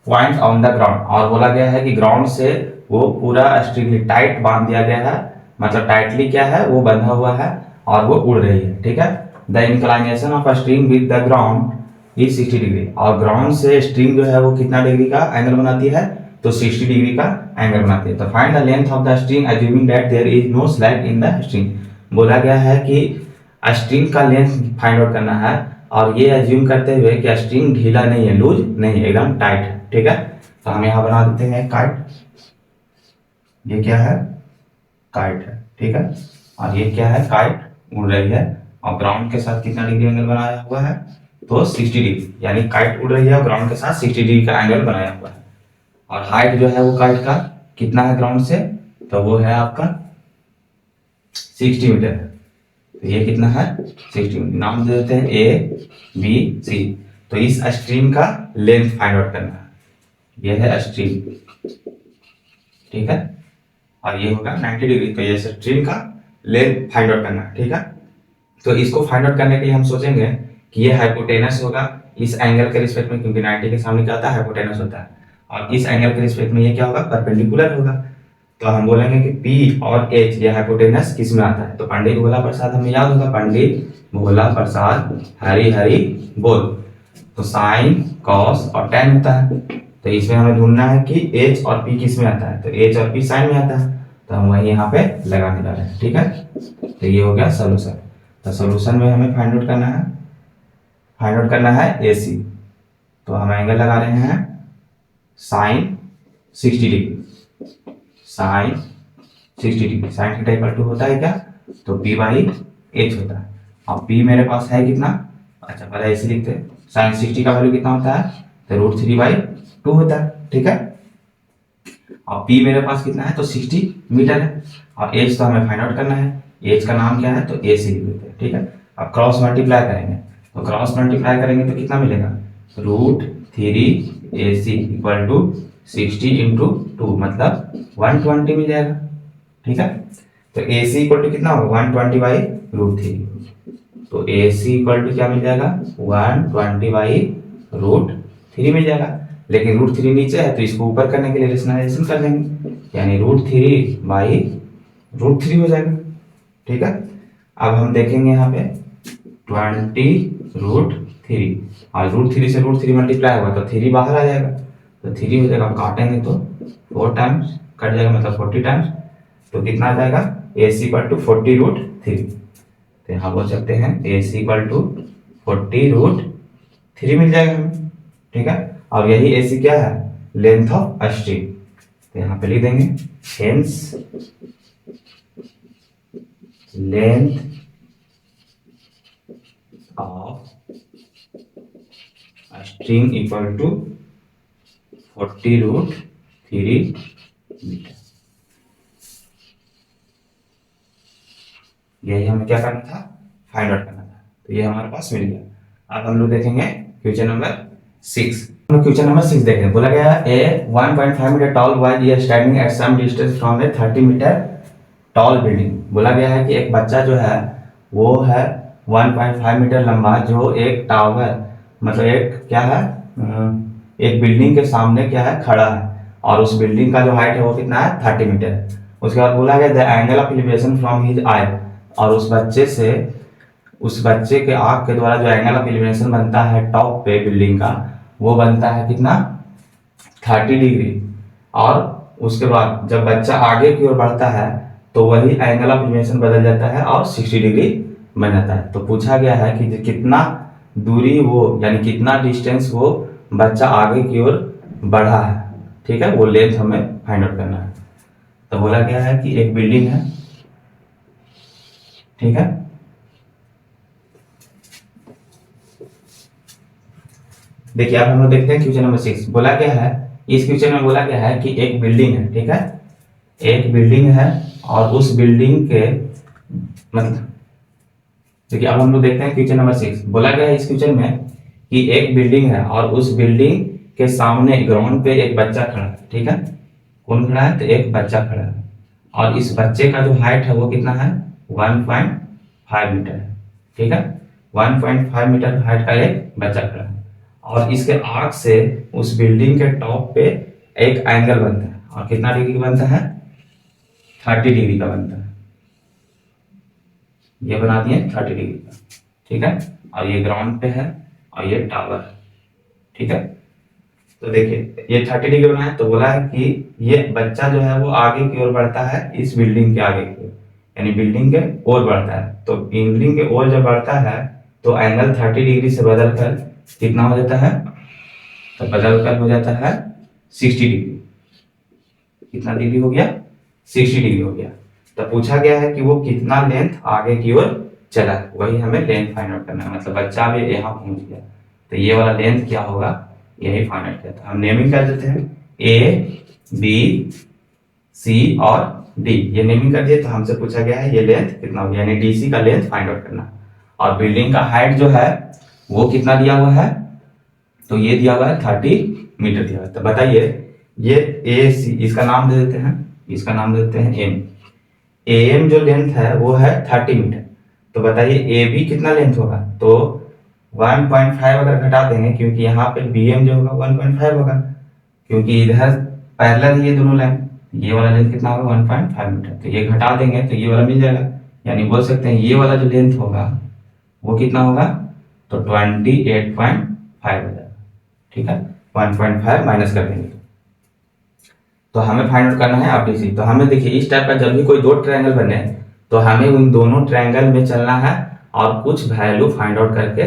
point on the ground. और बोला गया है कि ग्राउंड से वो पूरा स्ट्रिंगली टाइट बांध दिया गया है, मतलब टाइटली क्या है वो बंधा हुआ है और वो उड़ रही है। ठीक है, the inclination of a string with the ground is 60 degree. और ग्राउंड से स्ट्रिंग जो है वो कितना डिग्री का एंगल बनाती है, तो 60 डिग्री का एंगल बनाती है। तो find the length of the string assuming that there is no slag in the string. बोला गया है कि स्ट्रिंग का लेंथ फाइंड आउट करना है, और ये अज्यूम करते हुए कि स्ट्रिंग ढीला नहीं है, लूज नहीं है, एकदम टाइट है। ठीक है, तो हम यहाँ बना देते हैं काइट, ये क्या है, काइट है। ठीक है, और ये क्या है, काइट उड़ रही है और ग्राउंड के साथ कितना डिग्री एंगल बनाया हुआ है, तो 60 डिग्री, यानी काइट उड़ रही है और ग्राउंड के साथ 60 डिग्री का एंगल बनाया हुआ है। और हाइट जो है वो काइट का कितना है ग्राउंड से, तो वो है आपका 60 मीटर है। तो ये कितना है, 60 मीटर। नाम दे देते हैं ए बी सी। तो इस स्ट्रिंग का लेंथ फाइंड आउट करना है, ये है स्ट्रिंग। ठीक है, और ये होगा 90 डिग्री, तो ये स्ट्रिंग का लेंथ फाइंड आउट करना है। ठीक है, तो इसको फाइंड आउट करने के लिए हम सोचेंगे कि ये हाइपोटेनस होगा इस एंगल के रिस्पेक्ट में, क्योंकि 90 के सामने क्या होता है, हाइपोटेनस होता है, और इस एंगल के रिस्पेक्ट में ये क्या होगा, परपेंडिकुलर होगा। तो हम बोलेंगे कि P और H ये हाइपोटेनस किस में आता है, तो पंडित भोला प्रसाद हमें याद होगा, पंडित भोला प्रसाद हरी हरी बोल। तो साइन कॉस और टेन होता है, तो इसमें हमें ढूंढना है कि H और P किस में आता है, तो H और P साइन में आता है, तो हम वही यहाँ पे लगाने जा रहे हैं। ठीक है, तो ये हो गया सोल्यूशन। तो सोल्यूशन में हमें फाइंड आउट करना है AC। तो हम एंगल लगा रहे हैं sine 60 degree, sine 60 degree. Sine theta equal to होता है क्या, तो P/H होता है। अब P मेरे पास है कितना, अच्छा पहले ऐसे लिखते हैं, साइन 60 का वैल्यू कितना होता है, तो √3/2 होता है। ठीक है, अब P मेरे पास कितना है, तो 60 मीटर है, और H तो हमें फाइंड आउट करना है, H का नाम क्या है, तो AC लिख देते हैं। ठीक है, अब क्रॉस मल्टीप्लाई करेंगे, तो क्रॉस मल्टीप्लाई करेंगे तो कितना मिलेगा, √3AC इक्वल टू 60 इंटू 2 मतलब 120 मिल जाएगा। ठीक है, तो AC इक्वल टू कितना होगा, 120/√3। तो AC इक्वल टू क्या मिल जाएगा, 120/√3 मिल जाएगा। लेकिन √3 नीचे है, तो इसको ऊपर करने के लिए रेशनलाइजेशन कर देंगे, यानी √3/√3 हो जाएगा। ठीक है, अब हम देखेंगे यहाँ पे 20√3, और √3 से √3 मल्टीप्लाई होगा तो 3 बाहर आ जाएगा, तो 3 हो जाएगा। काटेंगे तो 4 टाइम्स कट जाएगा, मतलब 40 टाइम्स, तो कितना आ जाएगा, AC इक्वल टू 40√3। तो यहाँ बोल सकते हैं AC इक्वल टू 40√3 मिल जाएगा हमें। ठीक है, और यही AC क्या है, लेंथ ऑफ स्ट्रिंग। तो यहाँ पे लिख देंगे hence length of string equal to 40√3 metre. यही हमें क्या करना था, फाइंड आउट करना था। तो ये हमारे पास मिल गया। अब हम लोग देखेंगे क्वेश्चन नंबर 6। क्वेश्चन नंबर 6 देखें, बोला गया a 1.5 metre tall boy is standing at some distance from a 30 metre tall building. बोला गया है कि एक बच्चा जो है वो है 1.5 मीटर लंबा, जो एक टावर मतलब एक क्या है एक बिल्डिंग के सामने क्या है खड़ा है, और उस बिल्डिंग का जो हाइट है वो कितना है 30 मीटर। उसके बाद बोला गया the angle of elevation from his eye, और उस बच्चे के आँख के द्वारा जो एंगल ऑफ एलिवेशन बनता है टॉप पे बिल्डिंग का, वो बनता है कितना 30 डिग्री। और उसके बाद जब बच्चा आगे की ओर बढ़ता है तो वही एंगल ऑफ एलिवेशन बदल जाता है और 60 डिग्री बन जाता है। तो पूछा गया है कि कितना दूरी वो यानी कितना डिस्टेंस वो बच्चा आगे की ओर बढ़ा है, ठीक है, वो लेंथ हमें फाइंड आउट करना है। तो बोला गया है कि एक बिल्डिंग है, ठीक है, देखिए अब हम लोग देखते हैं क्वेश्चन नंबर 6। बोला गया है, इस क्वेश्चन में बोला गया है कि एक बिल्डिंग है, ठीक है, एक बिल्डिंग है और उस बिल्डिंग के मतलब देखिए अब हम लोग देखते हैं क्वेश्चन नंबर 6। बोला गया है इस क्वेश्चन में कि एक बिल्डिंग है और उस बिल्डिंग के सामने ग्राउंड पे एक बच्चा खड़ा है, ठीक है, कौन खड़ा है, तो एक बच्चा खड़ा है, और इस बच्चे का जो हाइट है वो कितना है 1.5 मीटर है, ठीक है, 1.5 मीटर हाइट का एक बच्चा खड़ा है, और इसके आर्क से उस बिल्डिंग के टॉप पे एक एंगल बनता है, और कितना डिग्री का बनता है 30 डिग्री का बनता है, ये बना दिए 30 डिग्री का, ठीक है, और ये ग्राउंड पे है और ये टावर है, ठीक है। तो देखिए ये 30 डिग्री बना है, तो बोला है कि ये बच्चा जो है वो आगे की ओर बढ़ता है, इस बिल्डिंग के आगे की ओर, यानी बिल्डिंग के ओर बढ़ता है। तो बिल्डिंग के ओर जब बढ़ता है तो एंगल 30 डिग्री से बदलकर कितना हो जाता है, तो बदलकर हो जाता है 60 डिग्री। कितना डिग्री हो गया, 60 डिग्री हो गया। तो पूछा गया है कि वो कितना लेंथ आगे की ओर चला, वही हमें लेंथ फाइंड आउट करना है। मतलब बच्चा भी यहाँ पहुंच गया, तो ये वाला लेंथ क्या होगा, यही फाइंड आउट करता है। हम नेमिंग कर देते हैं ए बी सी और डी, ये नेमिंग कर दिए। तो हमसे पूछा गया है ये लेंथ कितना हो गया, यानी डीसी का लेंथ फाइंड आउट करना। और बिल्डिंग का हाइट जो है वो कितना दिया हुआ है, तो ये दिया हुआ है 30 मीटर दिया हुआ है। तो बताइए ये ए सी, इसका नाम दे देते हैं, इसका नाम दे देते हैं एम। एम जो लेंथ है वो है 30 मीटर। तो बताइए ए बी कितना लेंथ होगा, तो 1.5 अगर घटा देंगे, क्योंकि यहाँ पे बी एम जो होगा 1.5 होगा, क्योंकि इधर पैरेलल है ये दोनों लाइन, ये वाला लेंथ कितना होगा 1.5 मीटर। तो ये घटा देंगे तो ये वाला मिल जाएगा, यानी बोल सकते हैं ये वाला जो लेंथ होगा वो कितना होगा, तो 28.5 हो जाएगा, ठीक है, 1.5 माइनस कर देंगे। तो हमें फाइंड आउट करना है आरटीसी। तो हमें देखिए इस टाइप का जब भी कोई दो ट्रायंगल बने तो हमें उन दोनों ट्रायंगल में चलना है और कुछ वैल्यू फाइंड आउट करके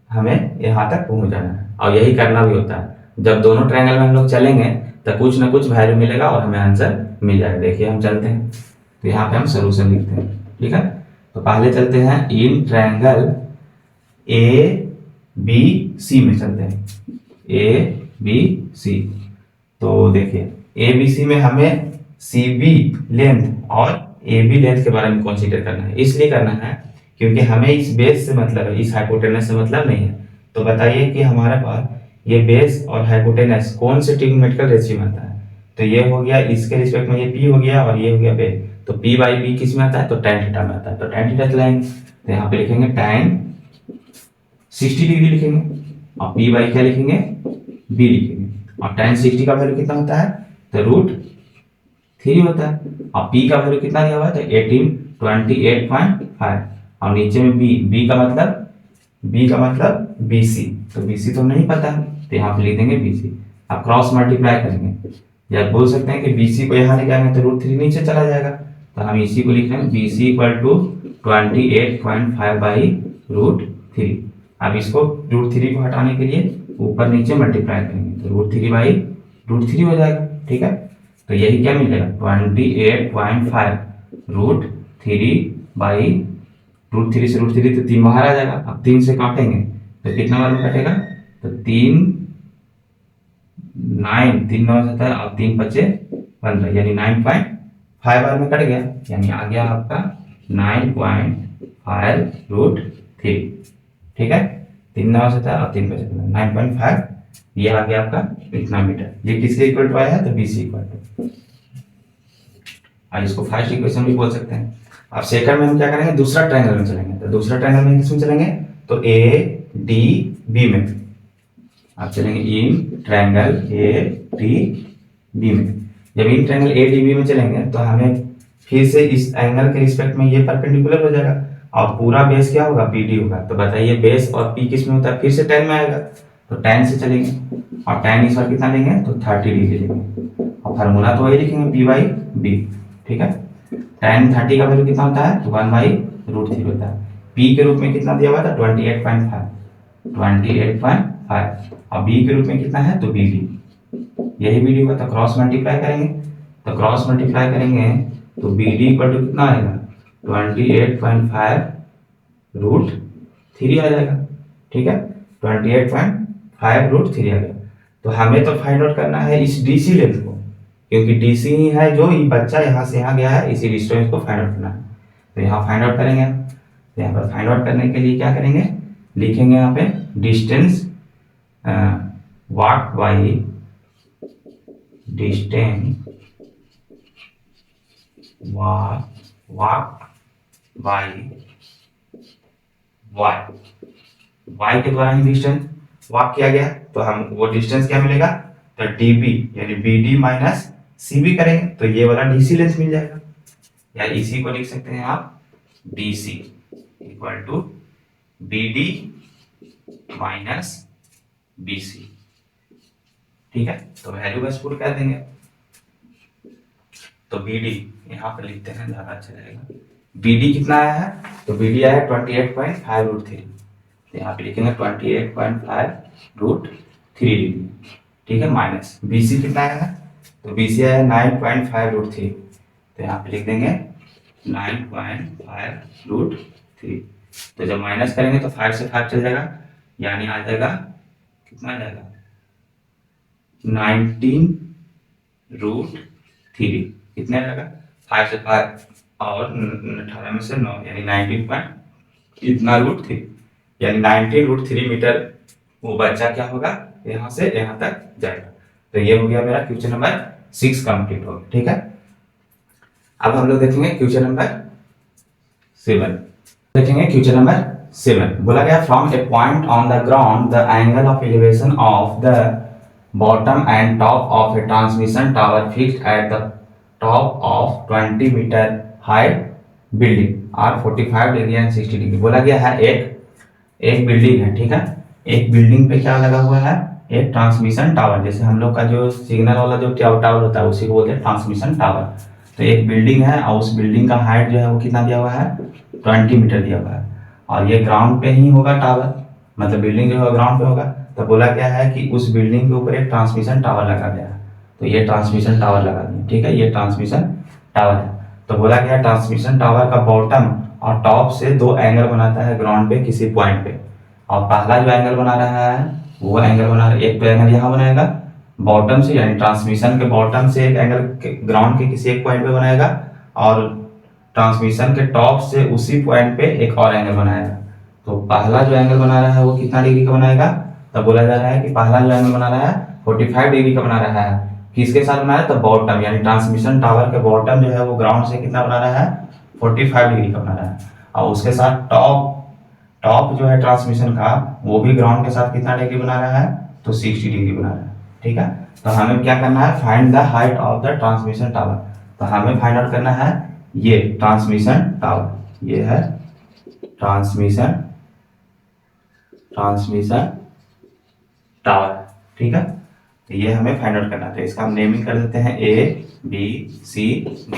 हमें यहाँ तक पहुँच जाना है, और यही करना भी होता है। जब दोनों ट्रायंगल में हम लोग चलेंगे तो कुछ ना कुछ वैल्यू मिलेगा और हमें आंसर मिल जाएगा। देखिए हम चलते हैं, तो यहाँ पे हम सोल्यूशन लिखते हैं, ठीक है। तो पहले चलते हैं इन ट्रायंगल ए बी सी में चलते हैं, ए बी सी। तो देखिए ए बी सी में हमें सी बी लेंथ और ए बी लेंथ के बारे में कंसीडर करना है। इसलिए करना है क्योंकि हमें इस बेस से मतलब है, इस हाइपोटेनस से मतलब नहीं है। तो बताइए कि हमारे पास ये बेस और हाइपोटेनस कौन से ट्रिग्नोमेट्रिकल रेशियो में आता है, तो ये हो गया इसके रिस्पेक्ट में ये पी हो गया और ये हो गया बेस। तो पी बाई बी किस में आता है, तो tan थीटा में आता है। तो tan थीटा चलाएंगे, तो यहाँ पे लिखेंगे tan 60 डिग्री लिखेंगे, और पी बाई क्या लिखेंगे, बी लिखेंगे। और tan 60 का वैल्यू कितना होता है, तो √3 होता है, और p का वैल्यू कितना दिया हुआ है, तो 28.5, और नीचे में b का मतलब bc। तो bc तो नहीं पता है, तो यहाँ पे लिख देंगे bc। अब क्रॉस मल्टीप्लाई करेंगे, या बोल सकते हैं कि bc को यहाँ लेके आएंगे तो √3 नीचे चला जाएगा, तो हम इसी को लिख रहे हैं bc = 28.5/√3। अब इसको √3 को हटाने के लिए ऊपर नीचे मल्टीप्लाई करेंगे, तो √3/√3 हो जाएगा, ठीक है। तो यही क्या मिलेगा 28.5 √3/√3 √3 से √3 तो 3 बाहर आ जाएगा। अब 3 से काटेंगे तो कितना बार में कटेगा, तो 3 9, 3 9 होता है और 3 बचे 15, यानी 9.5 बार में कट गया, यानी आ गया आपका 9.5√3। ठीक है, 3 9 होता है और 3 बचे 9.5, ये आ गया आपका इतना मीटर। ये किसके इक्वल टू आया है, तो BC इक्वल टू। और इसको फर्स्ट इक्वेशन भी बोल सकते हैं। अब सेकंड में हम क्या करेंगे, दूसरा ट्रायंगल में चलेंगे। तो दूसरा ट्रायंगल में किसमें चलेंगे, तो ADB में आप चलेंगे, इन ट्रायंगल ADB में। जब इन ट्रायंगल ADB में चलेंगे तो हमें फिर से इस एंगल के रिस्पेक्ट में ये परपेंडिकुलर हो जाएगा और पूरा बेस क्या होगा, BD होगा। तो बताइए बेस और P किस में होता है, फिर से tan में आएगा, तो tan से चलेंगे और tan इस बार कितना लेंगे, तो 30 डिग्री लेंगे और फार्मूला तो वही लिखेंगे P/B। ठीक है, tan 30 का वैल्यू कितना होता है, तो 1/√3 होता है। P के रूप में कितना दिया हुआ था, 28.5 और B के रूप में कितना है, तो BD, यही BD होगा। तो क्रॉस मल्टीप्लाई करेंगे, तो क्रॉस मल्टीप्लाई करेंगे तो BD इक्वल टू कितना आएगा, 28.5√3 आ जाएगा। ठीक है, 28.5√3 आ गया। तो हमें तो फाइंड आउट करना है इस DC लेंथ को, क्योंकि DC ही है जो ये बच्चा यहाँ से यहाँ गया है, इसी डिस्टेंस को फाइंड आउट करना है। तो यहाँ फाइंड आउट करेंगे। तो यहाँ पर फाइंड आउट करने के लिए क्या करेंगे, लिखेंगे यहाँ पे distance walk by distance walk by y के द्वारा ही डिस्टेंस वॉक किया गया, तो हम वो डिस्टेंस क्या मिलेगा, तो DB यानी BD माइनस CB करेंगे तो ये वाला DC लेंथ मिल जाएगा। या इसी को लिख सकते हैं आप DC equal to BD minus BC। ठीक है, तो वैल्यू बस पुट कर देंगे। तो BD यहाँ पर लिखते हैं, ज्यादा अच्छा रहेगा। BD कितना आया है, तो BD आया है 28.5√3। तो यहाँ पे लिखेंगे 28.5√3 डिग्री। ठीक है, माइनस BC कितना आया है, तो BC आया है 9.5√3। तो यहाँ पे लिख देंगे 9.5√3। तो जब माइनस करेंगे तो 5 से 5 चल जाएगा, यानी आ जाएगा कितना आ जाएगा, 19√3। कितने आएगा, 5 से 5 और 18 में से 9, यानी 19.3, यानी 19√3 मीटर वो बच्चा क्या होगा, यहाँ से यहाँ तक जाएगा। तो ये हो गया मेरा क्वेश्चन नंबर 6 कंप्लीट हो गया। ठीक है, अब हम लोग देखेंगे क्वेश्चन नंबर 7। देखेंगे क्वेश्चन नंबर 7। बोला गया from a point on the ground the angle of elevation of the bottom and top of a transmission tower fixed at the top of 20 metre height building are 45 degree and 60 degree. बोला गया है एक building है। ठीक है, एक building पे क्या लगा हुआ है, एक ट्रांसमिशन टावर। जैसे हम लोग का जो सिग्नल वाला जो टावर होता है उसी को बोलते हैं ट्रांसमिशन टावर। तो एक बिल्डिंग है और उस बिल्डिंग का हाइट जो है वो कितना दिया हुआ है, 20 मीटर दिया हुआ है और ये ग्राउंड पे ही होगा टावर, मतलब बिल्डिंग जो है ग्राउंड पे होगा। तो बोला गया है कि उस बिल्डिंग के ऊपर एक ट्रांसमिशन टावर लगा गया है, तो ये ट्रांसमिशन टावर लगा दिया। ठीक है, ये ट्रांसमिशन टावर है। तो बोला गया ट्रांसमिशन टावर का बॉटम और टॉप से 2 एंगल बनाता है ग्राउंड पे किसी पॉइंट पे, और पहला जो एंगल बना रहा है वो एंगल बना रहा है, एक तो एंगल यहाँ बनाएगा बॉटम से, यानी ट्रांसमिशन के बॉटम से एक एंगल ग्राउंड के किसी एक पॉइंट पे बनाएगा और ट्रांसमिशन के टॉप से उसी पॉइंट पे एक और एंगल बनाएगा। तो पहला जो एंगल बना रहा है वो कितना डिग्री का बनाएगा, तब बोला जा रहा है कि पहला जो एंगल बना रहा है 45 डिग्री का बना रहा है। किसके साथ बना रहा है, तो बॉटम, यानी ट्रांसमिशन टावर के बॉटम जो है वो ग्राउंड से कितना बना रहा है, 45 डिग्री का बना रहा है। और उसके साथ टॉप जो है ट्रांसमिशन का वो भी ग्राउंड के साथ कितना डिग्री बना रहा है, तो 60 डिग्री बना रहा है। ठीक है, तो हमें क्या करना है, find the height of the transmission tower. तो हमें फाइंड आउट करना है ये ट्रांसमिशन टावर, ये है ट्रांसमिशन टावर। ठीक है, तो ये हमें फाइंड आउट करना है। तो इसका हम नेमिंग कर देते हैं ABCD,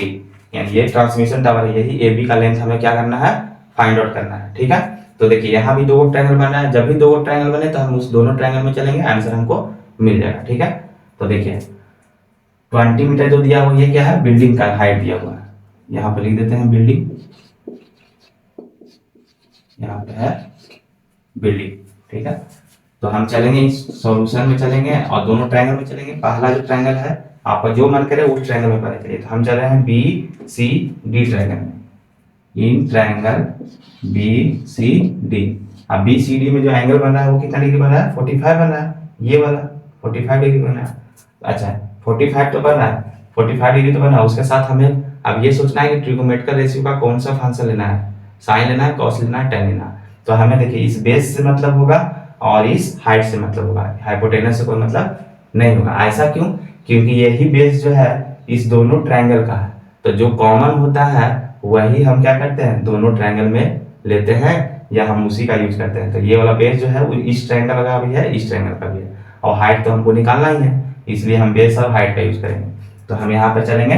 यानी ये ट्रांसमिशन टावर है, यही AB का लेंथ हमें क्या करना है, फाइंड आउट करना है। ठीक है, तो देखिए यहाँ भी 2 ट्रायंगल बना है, जब भी 2 ट्रायंगल बने तो हम उस दोनों ट्रायंगल में चलेंगे, आंसर हमको मिल जाएगा। ठीक है, तो देखिए 20 मीटर जो दिया हुआ ये क्या है, बिल्डिंग का हाइट दिया हुआ है, यहाँ पर लिख देते हैं बिल्डिंग। यहाँ पे है बिल्डिंग, ठीक है। तो हम चलेंगे इस सॉल्यूशन में चलेंगे और दोनों ट्रायंगल में चलेंगे। पहला जो ट्रायंगल है आपका जो मन करे उस ट्रायंगल में पता चलिए। तो हम चल रहे हैं बी सी डी ट्रायंगल में, in triangle B C D. अब बी सी डी में जो एंगल बन रहा है वो कितना डिग्री बन रहा है, 45 बन रहा है, ये वाला 45 डिग्री बन रहा है। अच्छा 45 तो बन रहा है, 45 डिग्री तो बन रहा है। उसके साथ हमें अब ये सोचना है कि ट्रिगोनोमेट्रिक रेशियो का कौन सा फंक्शन लेना है, साइन लेना है, कॉस लेना है, टेन लेना है। तो हमें देखिए इस बेस से मतलब होगा और इस हाइट से मतलब होगा, हाइपोटेनस से कोई मतलब नहीं होगा। ऐसा क्यों, क्योंकि यही बेस जो है इस दोनों ट्रायंगल का है। तो जो कॉमन होता है वही हम क्या करते हैं, दोनों ट्रायंगल में लेते हैं या हम उसी का यूज करते हैं। तो ये वाला बेस जो है वो इस ट्रायंगल का भी है, इस ट्रायंगल का भी है, और हाइट तो हमको निकालना ही है, इसलिए हम बेस और हाइट का यूज करेंगे। तो हम यहाँ पे चलेंगे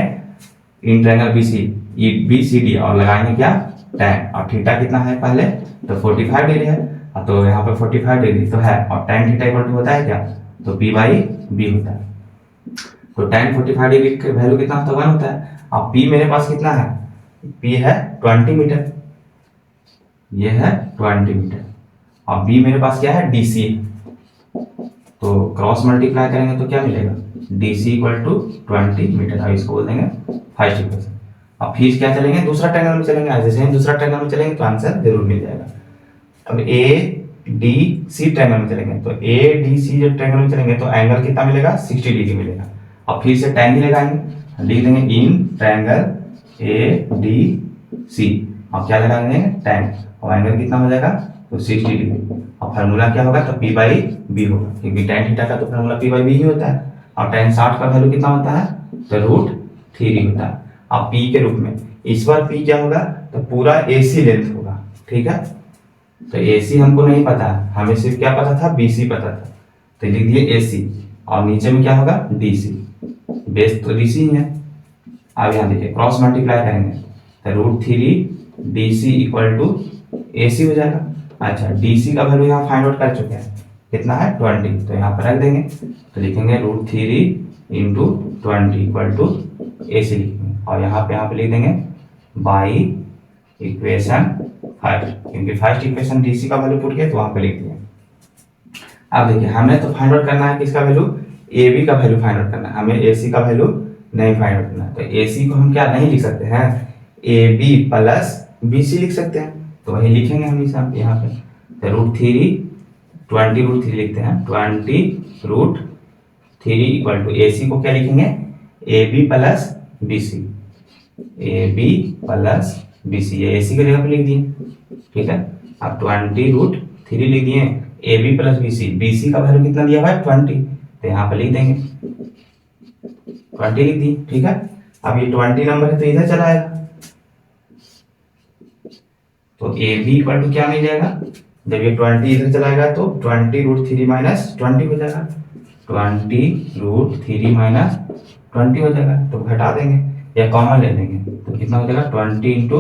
in triangle B C D और लगाएंगे क्या, tan। और थीटा कितना है पहले, तो 45 डिग्री है, तो यहाँ पे 45 डिग्री तो है, और tan थीटा इक्वल टू होता है क्या, तो p बाई बी होता है। तो tan 45 डिग्री का वैल्यू कितना होता है, 1 होता है। अब p मेरे पास कितना है, p है 20 मीटर, ये है 20 मीटर, और b मेरे पास क्या है, dc है। तो क्रॉस मल्टीप्लाई करेंगे तो क्या मिलेगा, dc इक्वल टू 20 मीटर। अब इसको बोल देंगे फर्स्ट इक्वेशन। अब फिर क्या चलेंगे, दूसरा ट्रायंगल में चलेंगे। जैसे हम दूसरा ट्रायंगल में चलेंगे तो आंसर जरूर मिल जाएगा। अब ए डी सी ट्रायंगल में चलेंगे, तो ए डी सी जो ट्रायंगल में चलेंगे तो एंगल कितना मिलेगा, 60 डिग्री मिलेगा। अब फिर से tan ही लगाएंगे, लिख देंगे इन ट्रायंगल ए डी सी, और क्या लगाएंगे tan, और एंगल कितना हो जाएगा, तो 60 डिग्री। और फार्मूला क्या होगा, तो p बाई बी होगा, क्योंकि tan थीटा का तो फार्मूला p बाई बी ही होता है। और tan 60 का वैल्यू कितना होता है, तो √3 होता है। अब p के रूप में इस बार p क्या होगा, तो पूरा AC लेंथ होगा, ठीक है। तो AC हमको नहीं पता है, हमें सिर्फ क्या पता था, BC पता था, तो लिख दिए AC, और नीचे में क्या होगा, DC, बेस तो DC ही है। अब यहाँ देखिए क्रॉस मल्टीप्लाई करेंगे तो √3 DC इक्वल टू AC हो जाएगा। अच्छा DC का वैल्यू यहाँ फाइंड आउट कर चुके हैं, कितना है 20, तो यहाँ पर रख देंगे, तो लिखेंगे √3 इंटू 20 इक्वल टू AC लिखेंगे, और यहाँ पे लिख देंगे बाई इक्वेशन 5, क्योंकि फर्स्ट इक्वेशन डीसी का वैल्यू पुट किया तो वहां पे लिख दिया। अब देखिए हमें तो फाइंड आउट करना है किसका वैल्यू, ए बी का वैल्यू फाइंड आउट करना है, हमें ए सी का वैल्यू नहीं फाइंड आउट करना है। तो ए सी को हम क्या नहीं लिख सकते हैं, A B plus B C लिख सकते हैं, तो वही लिखेंगे हम यहाँ पे। तो √3 लिखते हैं, 20 √3 इक्वल टू ए सी को क्या लिखेंगे, A B plus B C, A B plus B C, ये ए सी की जगह पे लिख दिए, ठीक है। अब 20 √3 लिख दिए, A B plus B C का वैल्यू कितना दिया हुआ है 20, तो यहाँ पे लिख देंगे 20 लिख दिए, ठीक है। अब ये 20 नंबर है तो इधर चला आएगा, तो ए बी इक्वल टू क्या मिल जाएगा, जब ये 20 इधर चलाएगा तो 20 √3 माइनस 20 हो जाएगा, 20 √3 माइनस 20 हो जाएगा, तो घटा देंगे या कॉमन ले लेंगे, तो कितना हो जाएगा 20 इंटू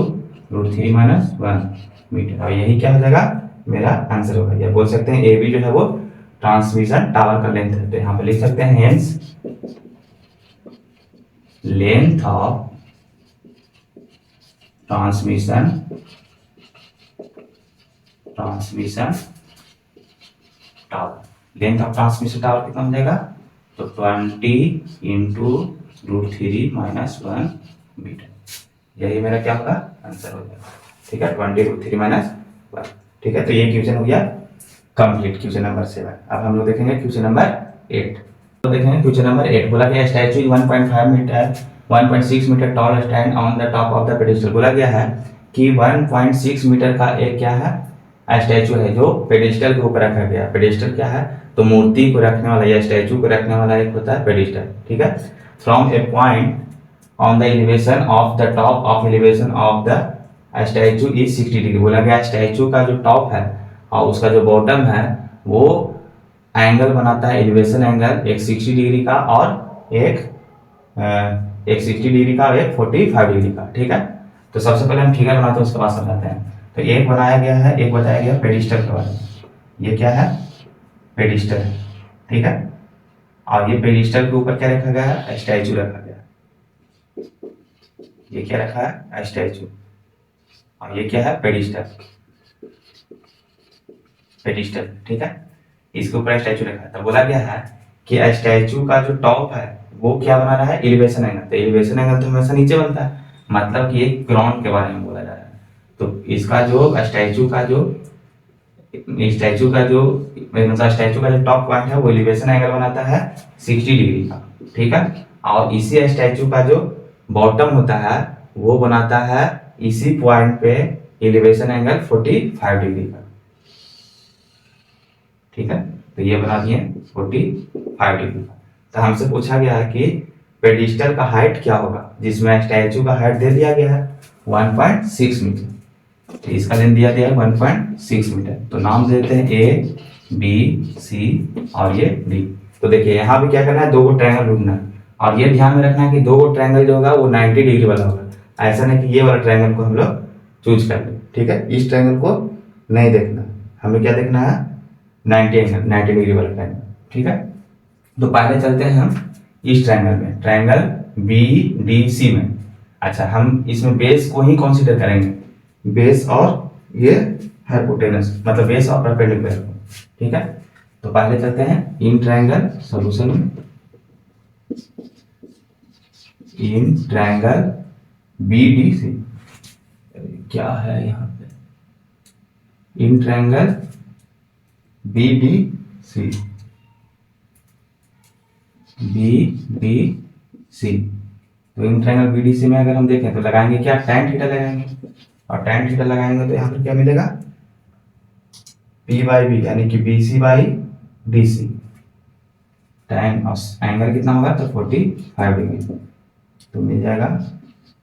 √3 माइनस 1 मीटर, और यही क्या हो जाएगा मेरा आंसर होगा। या बोल सकते हैं ए बी जो है वो ट्रांसमिशन टावर का लेंथ है, तो यहाँ पे लिख सकते हैं hence length of transmission tower, length of transmission tower कितना हो जाएगा, तो 20 इंटू √3 माइनस 1 मीटर, यही मेरा क्या होगा आंसर हो जाएगा, ठीक है। 20 √3 माइनस 1, ठीक है। तो ये क्वेश्चन हो गया कंप्लीट, क्वेश्चन नंबर 7। अब हम लोग देखेंगे क्वेश्चन नंबर 8। तो देखेंगे क्वेश्चन नंबर 8, बोला गया statue 1.5 metre 1.6 metre tall stand on the top of the pedestal. बोला गया है कि 1.6 मीटर का एक क्या है स्टैचू है जो पेडिस्टल के ऊपर रखा गया। पेडिस्टल क्या है, तो मूर्ति को रखने वाला या स्टैचू को रखने वाला एक होता है पेडिस्टल, ठीक है। From a point on the elevation of the top of elevation of the statue is 60 degree. बोला गया स्टैचू का जो टॉप है और उसका जो बॉटम है वो एंगल बनाता है, एलिवेशन एंगल एक 60 डिग्री का और एक 60 डिग्री का और एक 45 डिग्री का, ठीक है। तो सबसे पहले हम फिगर बनाते हैं उसके बाद समझाते हैं। तो एक बनाया गया है, एक बताया गया पेडिस्टल के बारे में, ये क्या है पेडिस्टल है, ठीक है। और ये पेडिस्टल के ऊपर क्या रखा गया है, स्टैचू रखा गया है, ये क्या रखा है स्टैचू, और ये क्या है पेडिस्टल, पेडिस्टल, ठीक है। इसके ऊपर स्टैचू रखा है, तो बोला गया है कि स्टैचू का जो टॉप है वो क्या बना रहा है, एलिवेशन एंगल। तो एलिवेशन एंगल तो हमेशा नीचे बनता है, मतलब कि एक ग्राउंड के बारे में बोला जा रहा है। तो इसका जो स्टैचू का जो मतलब स्टैचू का जो टॉप पॉइंट है वो एलिवेशन एंगल बनाता है 60 डिग्री का, ठीक है। और इसी स्टैचू का जो बॉटम होता है वो बनाता है इसी पॉइंट पे एलिवेशन एंगल 45 डिग्री का, ठीक है। तो ये बना दिए 45 डिग्री का। तो हमसे पूछा गया है कि पेडिस्टल का हाइट क्या होगा, जिसमें स्टैचू का हाइट दे दिया गया है 1.6 मीटर। तो इसका लेंथ दिया गया है 1.6 मीटर। तो नाम देते हैं ए, बी, सी और ये डी। तो देखिए यहाँ भी क्या करना है, दो गो ट्रायंगल ढूंढना है, और ये ध्यान में रखना है कि दो गो ट्रायंगल जो होगा वो 90 डिग्री वाला होगा। ऐसा नहीं कि ये वाला ट्रायंगल को हम लोग चूज कर ले, ठीक है। इस ट्रायंगल को नहीं देखना, हमें क्या देखना है, 90 डिग्री वाला ट्रायंगल, ठीक है। तो पहले चलते हैं हम इस ट्रायंगल में, ट्रायंगल बी डी सी में। अच्छा, हम इसमें बेस को ही कंसीडर करेंगे, बेस और ये हाइपोटेनस, मतलब बेस और परपेंडिकुलर, ठीक है। तो पहले चलते हैं इन ट्रायंगल सॉल्यूशन में, in triangle B D C. क्या है यहाँ पे, in triangle B D C, B D C. तो in triangle B D C में अगर हम देखें तो लगाएंगे क्या, tan थीटा लगाएंगे, और tan थीटा लगाएंगे तो यहाँ पर क्या मिलेगा, P बाई बी, यानी कि B C by D C. tan angle कितना होगा, तो 45 डिग्री, तो मिल जाएगा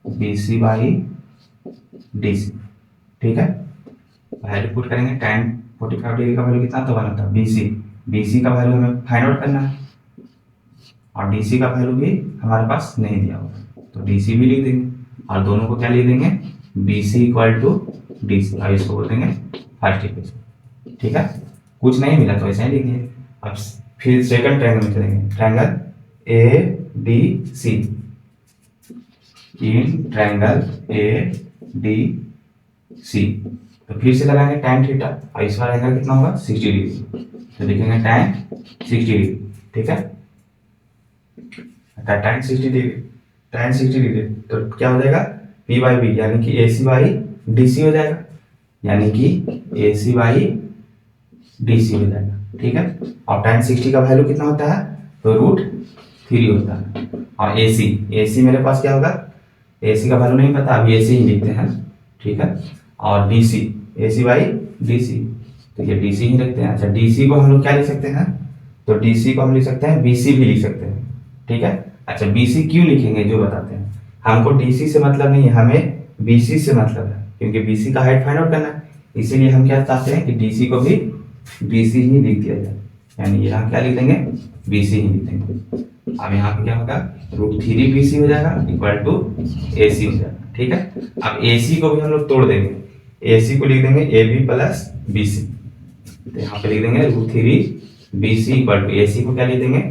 B C by D C, ठीक है। वैल्यू पुट करेंगे, tan 45 डिग्री का वैल्यू कितना तो बना था बी सी का वैल्यू हमें फाइंड आउट करना है, और डी सी का वैल्यू भी हमारे पास नहीं दिया होगा, तो डी सी भी लिख देंगे, और दोनों को क्या लिख देंगे, B C equal to D C, और इसको बोल देंगे फर्स्ट इक्वेशन, ठीक है। कुछ नहीं मिला तो ऐसे ही लिख दिए। अब फिर सेकंड ट्रायंगल में चलेंगे, triangle A D C, in triangle A D C. तो फिर से लगाएंगे tan थीटा, और इस बार एंगल कितना होगा 60 डिग्री, तो लिखेंगे tan 60 डिग्री, ठीक है। tan 60 डिग्री, तो क्या हो जाएगा, P बाई बी, यानी कि AC बाई डी सी हो जाएगा, यानी कि AC बाई डी सी हो जाएगा, ठीक है। और tan 60 का वैल्यू कितना होता है, तो √3 होता है। और AC मेरे पास क्या होगा, AC का वैल्यू नहीं पता, अभी AC ही लिखते हैं, ठीक है। और AC बाई DC, तो ये DC ही रखते हैं। अच्छा, DC को हम लोग क्या लिख सकते हैं, तो DC को हम लिख सकते हैं BC भी लिख सकते हैं, ठीक है। अच्छा, BC क्यों लिखेंगे जो बताते हैं, हमको DC से मतलब नहीं है, हमें BC से मतलब है, क्योंकि BC का हाइट फाइंड आउट करना है, इसीलिए हम क्या चाहते हैं कि DC को भी BC ही लिख दिया जाए, यानी यहाँ क्या लिख देंगे, BC ही लिख देंगे। अब यहाँ पे क्या होगा, √3 BC हो जाएगा इक्वल टू AC हो जाएगा, ठीक है। अब AC को भी हम लोग तोड़ देंगे, AC को लिख देंगे AB प्लस BC, तो यहाँ पे लिख देंगे √3 BC इक्वल टू AC को क्या लिख देंगे,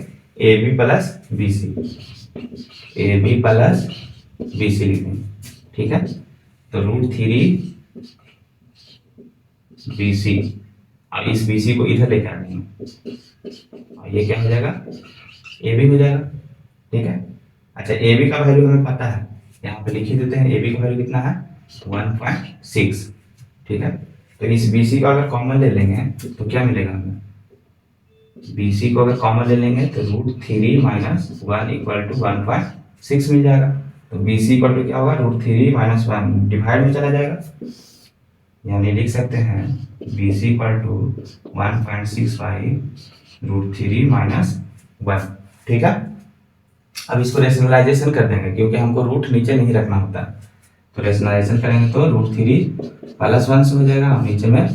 AB plus BC, AB plus BC लिख देंगे, ठीक है। तो √3 BC, और इस BC को इधर लेके आएंगे, और ये क्या हो जाएगा, AB हो जाएगा, ठीक है। अच्छा, AB का वैल्यू हमें पता है, यहाँ पे लिख ही देते हैं, AB का वैल्यू कितना है 1.6, ठीक है। तो इस BC को अगर कॉमन ले लेंगे तो क्या मिलेगा हमें, BC को अगर कॉमन ले लेंगे तो √3 माइनस 1 इक्वल टू 1.6 मिल जाएगा। तो BC इक्वल टू क्या होगा, √3 माइनस 1 डिवाइड में चला जाएगा, यानी लिख सकते हैं BC equal to 1.6 by √3 minus 1, ठीक है। अब इसको रेशनलाइजेशन कर देंगे, क्योंकि हमको रूट नीचे नहीं रखना होता, तो रेशनलाइजेशन करेंगे तो √3 प्लस 1 से हो जाएगा, और नीचे में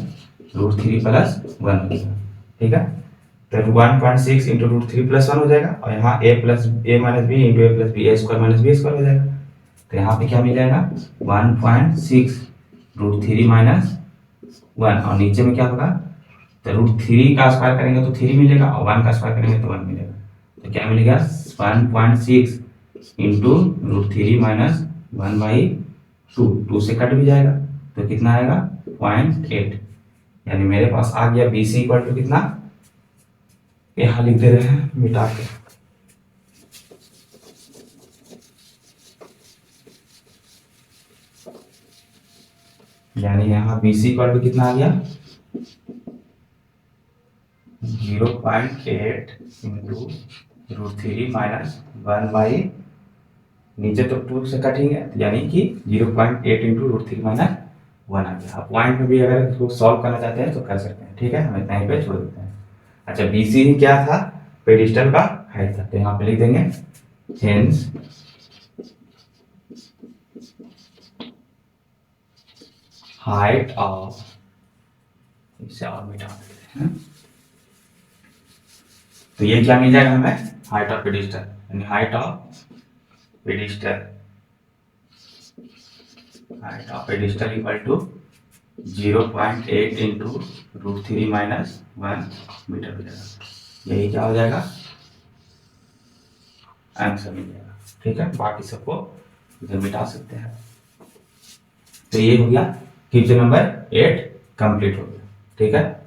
√3 प्लस 1 हो जाएगा, ठीक है। तो 1.6 इंटू √3 प्लस 1 हो जाएगा, और यहाँ a minus B into a plus B, a square minus B square हो जाएगा। तो यहाँ पे क्या मिल जाएगा 1.6 √3 माइनस 1, और नीचे में क्या होगा, तो √3 का स्क्वायर करेंगे तो 3 मिलेगा, और 1 का स्क्वायर करेंगे तो 1 मिलेगा। तो क्या मिलेगा 1.6 इंटू √3 माइनस 1/2, 2 से कट भी जाएगा, तो कितना आएगा 0.8, यानी मेरे पास आ गया बी सी इक्वल टू कितना, यहां लिख दे रहे हैं मिटा के, यानी यहाँ बी सी इक्वल टू कितना आ गया 0.8 इंटू √3 माइनस 1 नीचे तो 2 से कटेंगे, यानी कि 0.8 इंटू √3 माइनस 1 आ गया। अब पॉइंट में भी अगर इसको सॉल्व करना चाहते हैं तो कर सकते हैं, ठीक है, हम इतना ही पे छोड़ देते हैं। अच्छा, बी सी ही क्या था, पेडिस्टल का हाइट था, तो यहाँ पे लिख देंगे हेंस हाइट ऑफ, इसे और मिटा देते हैं, तो ये क्या मिल जाएगा हमें, हाइट ऑफ पेडिस्टल, यानी height of pedestal equal to 0.8 into √3 minus 1 metre हो जाएगा। यही क्या हो जाएगा, आंसर मिल जाएगा, ठीक है। बाकी सबको इधर मिटा सकते हैं। तो ये हो गया क्वेश्चन नंबर 8 कंप्लीट हो गया, ठीक है।